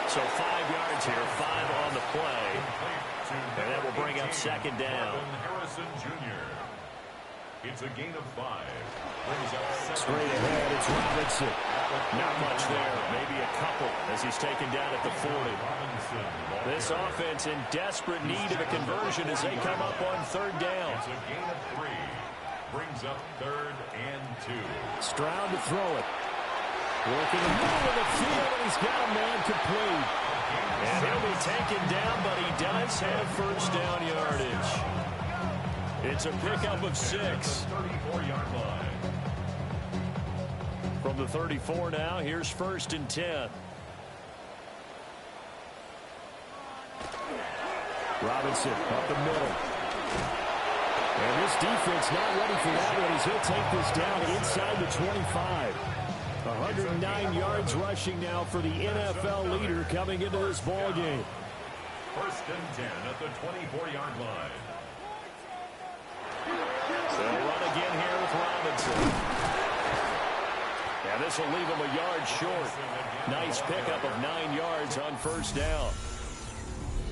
So 5 yards here, 5 on the play. And that will bring up second down. Harrison Jr. It's a gain of 5. Straight ahead, it's Robinson. Not much there, maybe a couple as he's taken down at the 40. This offense in desperate need of a conversion as they come up on third down. It's a gain of 3. Brings up 3rd and 2. Stroud to throw it. Working the middle of the field, and he's got a man complete. And he'll be taken down, but he does have first down yardage. It's a pickup of 6. 34-yard line. From the 34 now, here's 1st and 10. Robinson up the middle. And this defense not ready for that one as he'll take this down inside the 25. 109 yards rushing now for the NFL leader coming into this ball game. 1st and 10 at the 24-yard line. They'll run again here with Robinson. And this will leave him a yard short. Nice pickup of 9 yards on first down.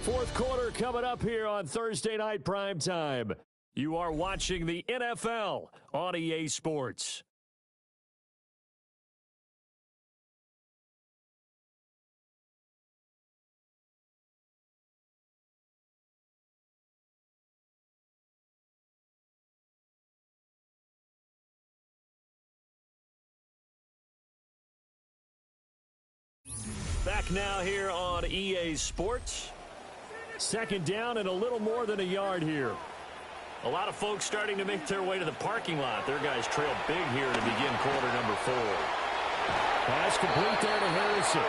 Fourth quarter coming up here on Thursday Night Primetime. You are watching the NFL on EA Sports. Back now here on EA Sports. Second down and a little more than a yard here. A lot of folks starting to make their way to the parking lot. Their guys trail big here to begin quarter number 4. Pass complete there to Harrison.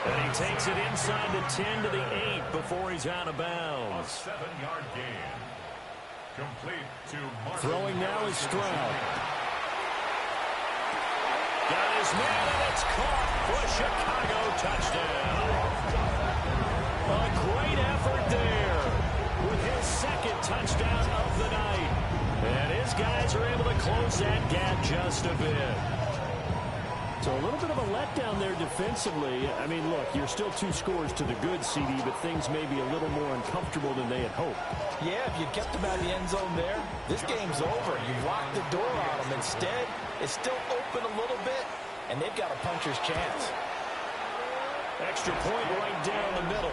And he takes it inside the 10 to the 8 before he's out of bounds. A 7-yard gain. Complete to Martin. Throwing now is Stroud. Got his man, and it's caught for a Chicago touchdown. A great effort there with his 2nd touchdown of the night. And his guys are able to close that gap just a bit. So a little bit of a letdown there defensively. I mean, look, you're still 2 scores to the good, CD, but things may be a little more uncomfortable than they had hoped. Yeah, if you kept them out of the end zone there, this game's over. You've locked the door on them. Instead, it's still open a little bit, and they've got a puncher's chance. Extra point right down the middle.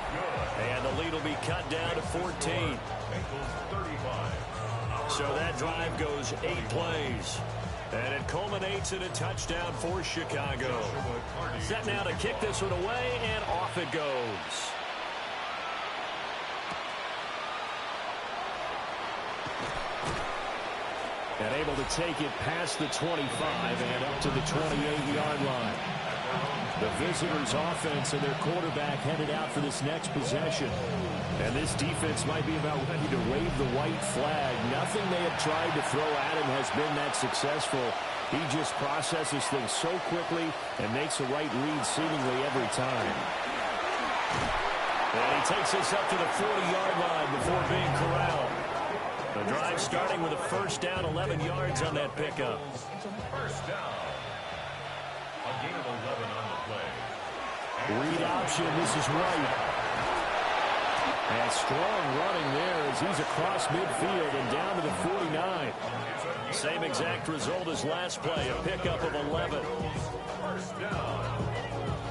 And the lead will be cut down to 14. So that drive goes 8 plays. And it culminates in a touchdown for Chicago. Set now to kick this one away, and off it goes. And able to take it past the 25 and up to the 28-yard line. The visitors' offense and their quarterback headed out for this next possession. And this defense might be about ready to wave the white flag. Nothing they have tried to throw at him has been that successful. He just processes things so quickly and makes the right read seemingly every time. And he takes this up to the 40-yard line before being corralled. The drive starting with a first down, 11 yards on that pickup. First down. A gain of 11 on the play. Read option, this is White. And strong running there as he's across midfield and down to the 49. Same exact result as last play, a pickup of 11. First down.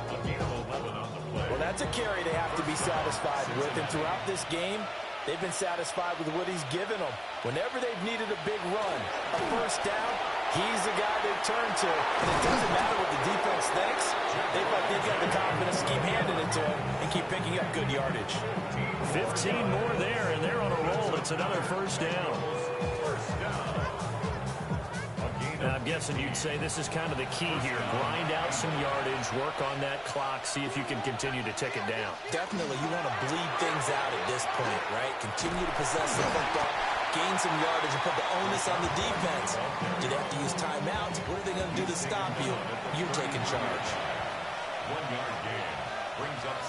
A gain of 11 on the play. Well, that's a carry they have to be satisfied with. And throughout this game, they've been satisfied with what he's given them. Whenever they've needed a big run, a first down, he's the guy they turn to. And it doesn't matter what the defense thinks. They felt they've got the confidence to keep handing it to him and keep picking up good yardage. 15 more there, and they're on a roll. It's another first down. Now, I'm guessing you'd say this is kind of the key here. Grind out some yardage, work on that clock, see if you can continue to tick it down. Definitely, you want to bleed things out at this point, right? Continue to possess the football, gain some yardage, and put the onus on the defense. Do they have to use timeouts? What are they going to do to stop you? You're taking charge. 1 yard gain brings up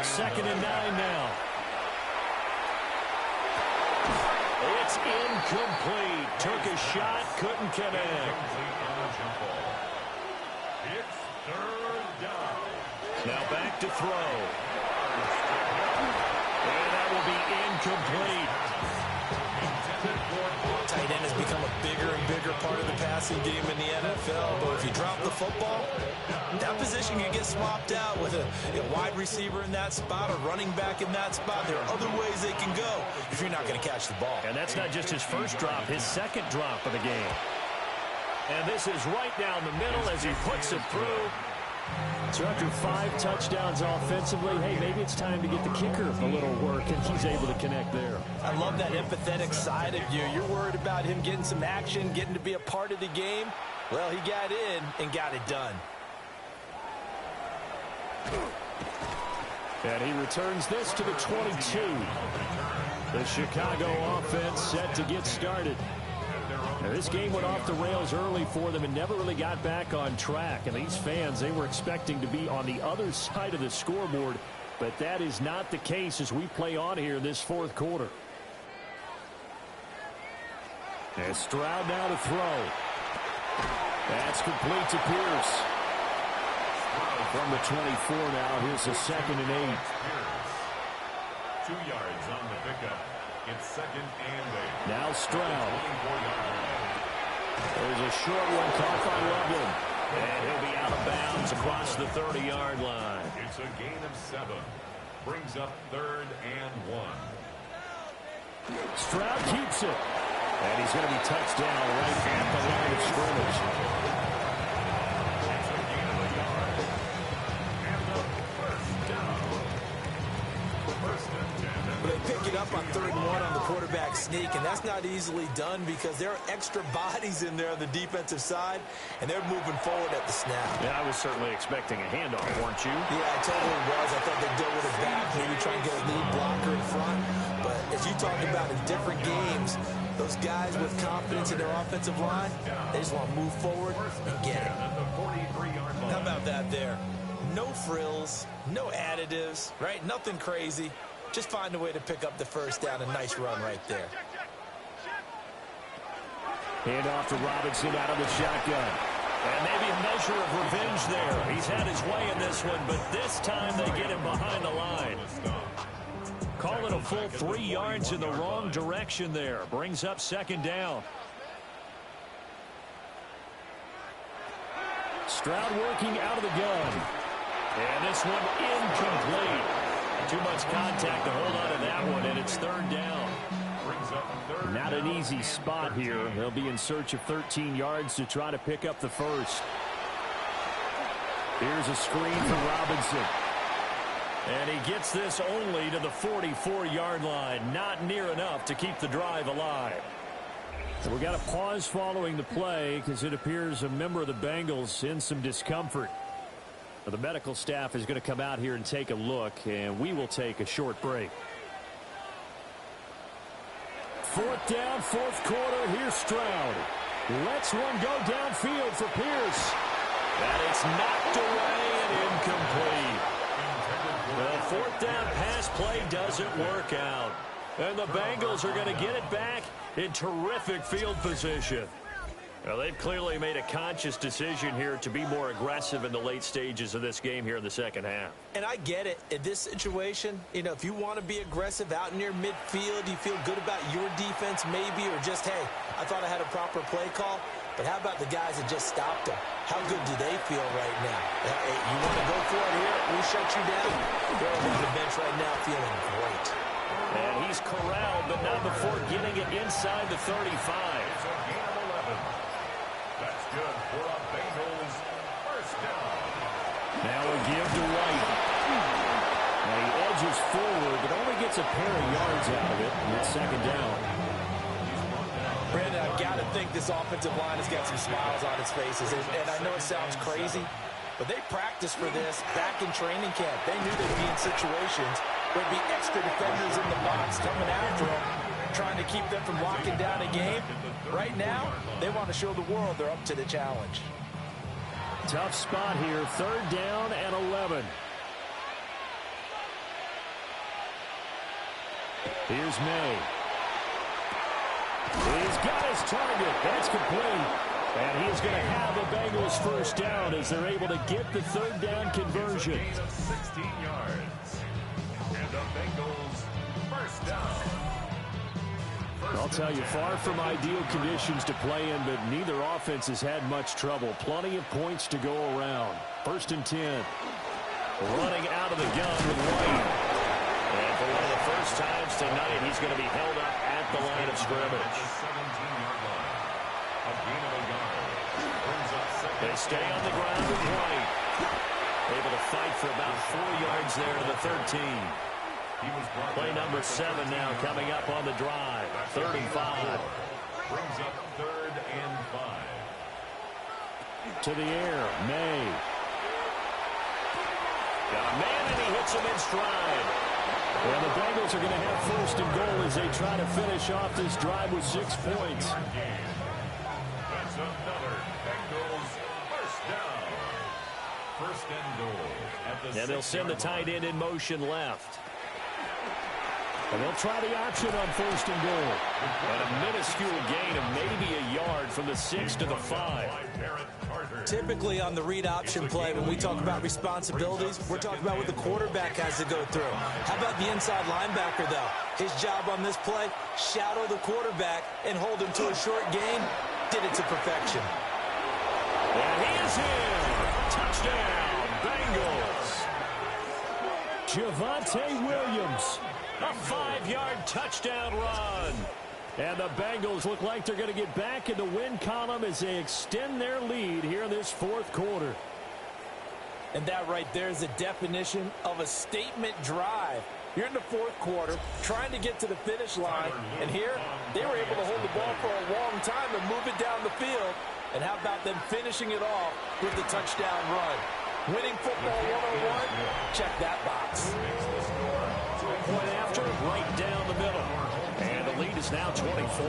second and 9 now. It's incomplete. Took a shot, couldn't connect. It's third down. Now back to throw. And that will be incomplete. Tight end has become a bigger and bigger part of the passing game in the NFL, but if you drop the football, that position can get swapped out with a wide receiver in that spot, a running back in that spot. There are other ways they can go if you're not going to catch the ball. And that's not just his first drop, his second drop of the game. And this is right down the middle as he puts it through. So after 5 touchdowns offensively, hey, maybe it's time to get the kicker a little work, and he's able to connect there. I love that empathetic side of you. You're worried about him getting some action, getting to be a part of the game. Well, he got in and got it done. And he returns this to the 22. The Chicago offense set to get started. Now, this game went off the rails early for them and never really got back on track. And these fans, they were expecting to be on the other side of the scoreboard, but that is not the case as we play on here this fourth quarter. And Stroud now to throw. That's complete to Pierce. From the 24 now, here's a 2nd and 8. 2 yards on the pickup. It's 2nd and 8. Now Stroud. There's a short one caught by Loveland. And he'll be out of bounds across the 30-yard line. It's a gain of 7. Brings up 3rd and 1. Stroud keeps it. And he's going to be touched down right at the line of scrimmage. It's a gain of a yard. And a first down. First and 10. They pick it up on 3rd and 1 on the quarterback sneak, and that's not easily done because there are extra bodies in there on the defensive side, and they're moving forward at the snap. Yeah, I was certainly expecting a handoff, weren't you? Yeah, I totally was. I thought they'd go with it back, maybe try and get a lead blocker in front. But as you talked about in different games, those guys with confidence in their offensive line, they just want to move forward and get it. How about that there? No frills, no additives, right? Nothing crazy. Just find a way to pick up the first down. A nice run right there. Hand off to Robinson out of the shotgun. And maybe a measure of revenge there. He's had his way in this one, but this time they get him behind the line. Call it a full 3 yards in the wrong direction there. Brings up 2nd down. Stroud working out of the gun. And this one incomplete. Too much contact to hold on to that one, and it's 3rd down. Not an easy spot here. They'll be in search of 13 yards to try to pick up the first. Here's a screen for Robinson. And he gets this only to the 44-yard line. Not near enough to keep the drive alive. So we got a pause following the play because it appears a member of the Bengals in some discomfort. The medical staff is going to come out here and take a look, and we will take a short break. Fourth down, fourth quarter. Here's Stroud. Lets one go downfield for Pierce. And it's knocked away and incomplete. The fourth down pass play doesn't work out. And the Bengals are going to get it back in terrific field position. Well, they've clearly made a conscious decision here to be more aggressive in the late stages of this game here in the second half. And I get it. In this situation, you know, if you want to be aggressive out near midfield, you feel good about your defense maybe, or just, hey, I thought I had a proper play call. But how about the guys that just stopped them? How good do they feel right now? Hey, you want to go for it here? We'll shut you down. They're on the bench right now feeling great. And he's corralled, but not before getting it inside the 35. It's a gain of 11. That's good for a Bengals first down. Now a give to White. Now he edges forward, but only gets a pair of yards out of it, and it's second down. Brandon, I've got to think this offensive line has got some smiles on its faces. And I know it sounds crazy, but they practiced for this back in training camp. They knew they'd be in situations where there'd be extra defenders in the box coming after them, trying to keep them from locking down a game. Right now, they want to show the world they're up to the challenge. Tough spot here, third down and 11. Here's May. He's got his target. That's complete. And he's going to have the Bengals first down as they're able to get the third down conversion. It's a gain of 16 yards. And the Bengals first down. I'll tell you, far from ideal conditions to play in, but neither offense has had much trouble. Plenty of points to go around. First and 10. Running out of the gun with White. And for one of the first times tonight, he's going to be held up at the line of scrimmage. 17-yard line. A gain of a yard. Brings up second. They stay on the ground with White. Able to fight for about 4 yards there to the 13. Play number 7 now coming up on the drive. 3rd and 5. Brings up 3rd and 5. To the air, May. Got a man and he hits him in stride. Well, the Bengals are going to have first and goal as they try to finish off this drive with 6 points. That's another Bengals first down. First and goal at the 6-yard line. And they'll send the tight end in motion left. And they'll try the option on first and goal. And a minuscule gain of maybe a yard from the 6 to the 5. Typically on the read option play, when we talk about responsibilities, we're talking about what the quarterback has to go through. How about the inside linebacker, though? His job on this play, shadow the quarterback and hold him to a short gain. Did it to perfection. And he is in. Touchdown, Bengals. Javonte Williams. A 5-yard touchdown run. And the Bengals look like they're going to get back in the win column as they extend their lead here in this fourth quarter. And that right there is the definition of a statement drive. You're in the fourth quarter, trying to get to the finish line, and here they were able to hold the ball for a long time and move it down the field. And how about them finishing it off with the touchdown run? Winning football 101, check that box. Point after, right down the middle. And the lead is now 24.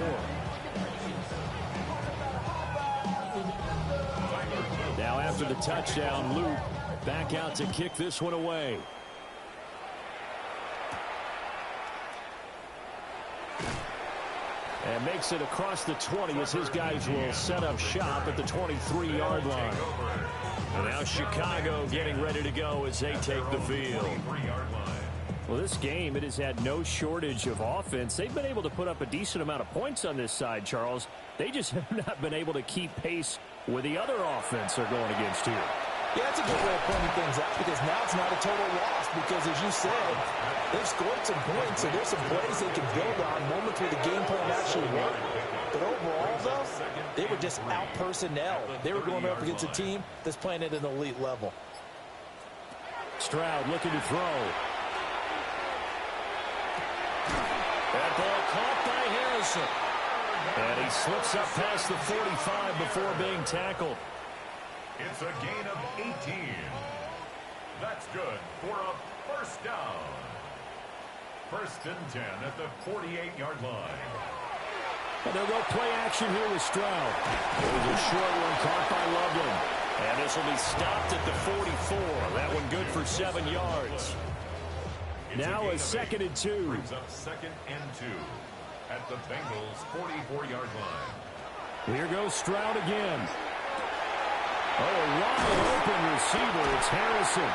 Now after the touchdown, Luke back out to kick this one away. And makes it across the 20 as his guys will set up shop at the 23-yard line. And now Chicago getting ready to go as they take the field. Well, this game, it has had no shortage of offense. They've been able to put up a decent amount of points on this side, Charles. They just have not been able to keep pace with the other offense they're going against here. Yeah, that's a good way of pointing things out, because now it's not a total loss, because as you said, they've scored some points, so there's some plays they can build on, moments where the game plan actually worked. But overall, though, they were just out-personnel. They were going up against a team that's playing at an elite level. Stroud looking to throw. That ball caught by Harrison. And he slips up past the 45 before being tackled. It's a gain of 18. That's good for a first down. First and 10 at the 48-yard line. And they'll go play action here with Stroud. It was a short one caught by Loveland. And this will be stopped at the 44. That one good for 7 yards. Now a second and 2. Brings up second and 2 at the Bengals' 44-yard line. Here goes Stroud again. Oh, a wide open receiver. It's Harrison.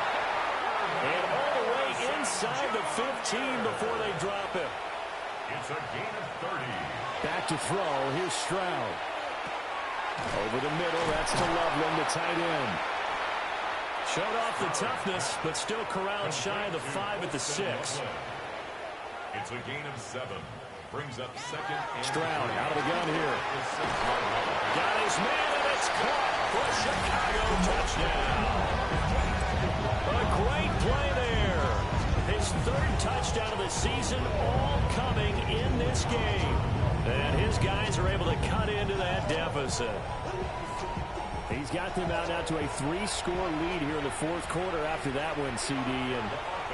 And all the way inside the 15 before they drop him. It's a gain of 30. Back to throw. Here's Stroud. Over the middle. That's to Loveland, the tight end. Showed off the toughness, but still corralled shy of the 5 at the 6. It's a gain of 7. Brings up second and Stroud out of the gun here. Got his man, and it's caught for a Chicago touchdown. A great play there. His 3rd touchdown of the season, all coming in this game. And his guys are able to cut into that deficit. He's got them out now to a 3-score lead here in the 4th quarter after that one, CD. And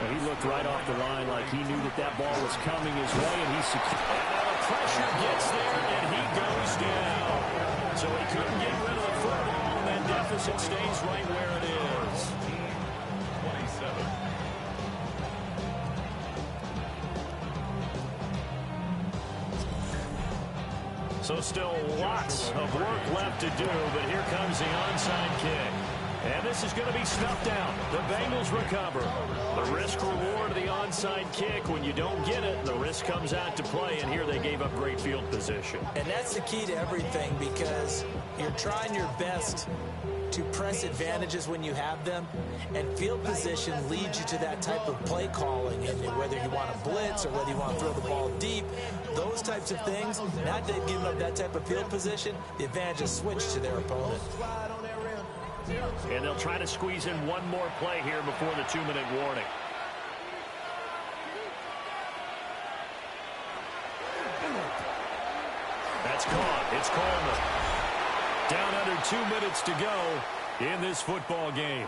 he looked right off the line like he knew that ball was coming his way, and he's secure. And now the pressure gets there, and he goes down. So he couldn't get rid of the football, and that deficit stays right where it is. 27. So still lots of work left to do, but here comes the onside kick. And this is going to be snuffed out. The Bengals recover. The risk-reward of the onside kick, when you don't get it, the risk comes out to play, and here they gave up great field position. And that's the key to everything, because you're trying your best to press advantages when you have them, and field position leads you to that type of play calling. And whether you want to blitz or whether you want to throw the ball deep, those types of things, not that giving up that type of field position, the advantage is switched to their opponent. And they'll try to squeeze in one more play here before the 2-minute warning. That's caught. It's Coleman. Down under 2 minutes to go in this football game.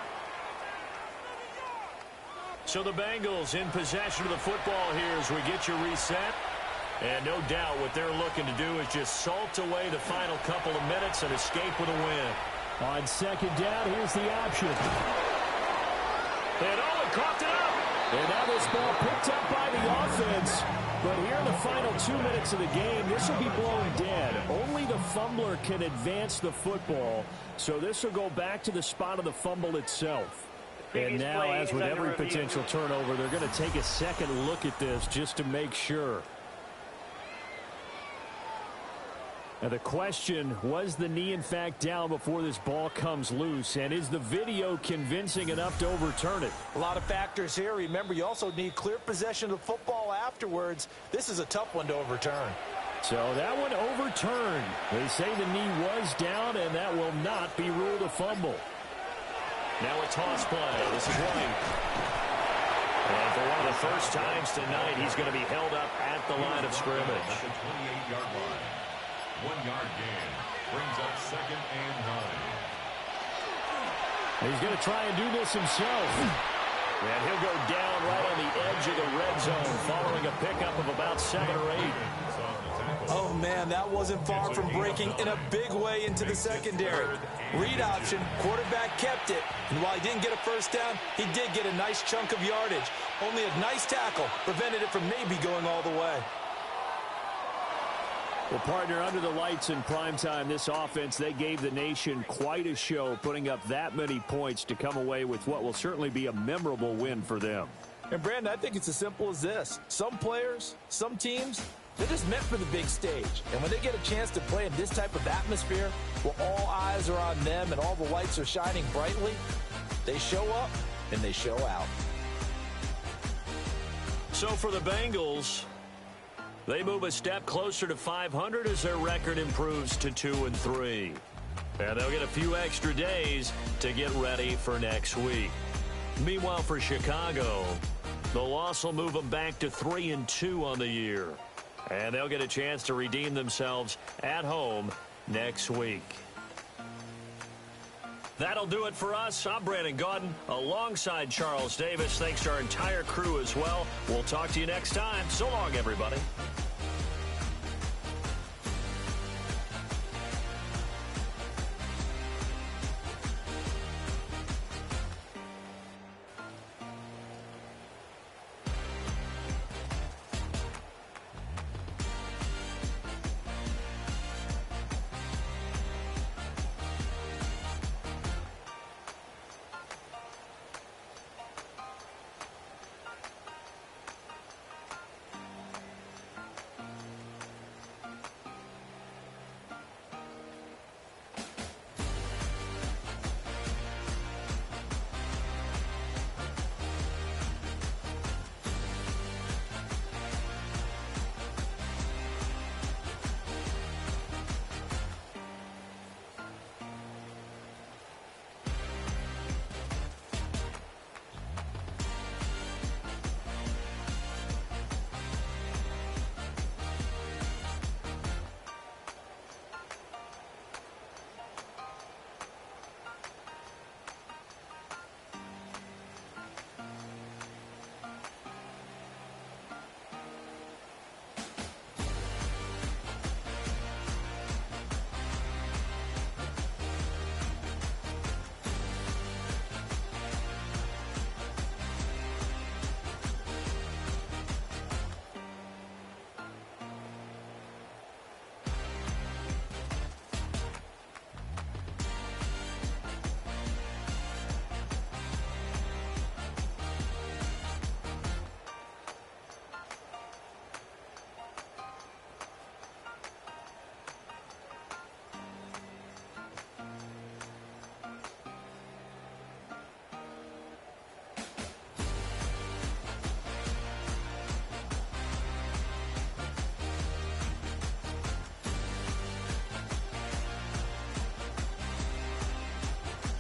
So the Bengals in possession of the football here as we get you reset. And no doubt what they're looking to do is just salt away the final couple of minutes and escape with a win. On second down, here's the option. And Owen coughed it up. And now this ball picked up by the offense. But here in the final 2 minutes of the game, this will be blown dead. Only the fumbler can advance the football. So this will go back to the spot of the fumble itself. And now, as with every potential turnover, they're going to take a second look at this just to make sure. Now the question, was the knee in fact down before this ball comes loose? And is the video convincing enough to overturn it? A lot of factors here. Remember, you also need clear possession of the football afterwards. This is a tough one to overturn. So that one overturned. They say the knee was down, and that will not be ruled a fumble. Now a toss play. This is White. And for one of the first times tonight, he's going to be held up at the line of scrimmage. At the 28-yard line. 1-yard gain. Brings up second and 9. He's going to try and do this himself. And he'll go down right on the edge of the red zone following a pickup of about 7 or 8. Oh, man, that wasn't far from breaking in a big way into the secondary. Read option, quarterback kept it. And while he didn't get a first down, he did get a nice chunk of yardage. Only a nice tackle prevented it from maybe going all the way. Well, partner, under the lights in primetime, this offense, they gave the nation quite a show, putting up that many points to come away with what will certainly be a memorable win for them. And, Brandon, I think it's as simple as this. Some players, some teams, they're just meant for the big stage. And when they get a chance to play in this type of atmosphere, where all eyes are on them and all the lights are shining brightly, they show up and they show out. So for the Bengals, they move a step closer to 500 as their record improves to 2-3. And they'll get a few extra days to get ready for next week. Meanwhile, for Chicago, the loss will move them back to 3-2 on the year. And they'll get a chance to redeem themselves at home next week. That'll do it for us. I'm Brandon Gaudin alongside Charles Davis. Thanks to our entire crew as well. We'll talk to you next time. So long, everybody.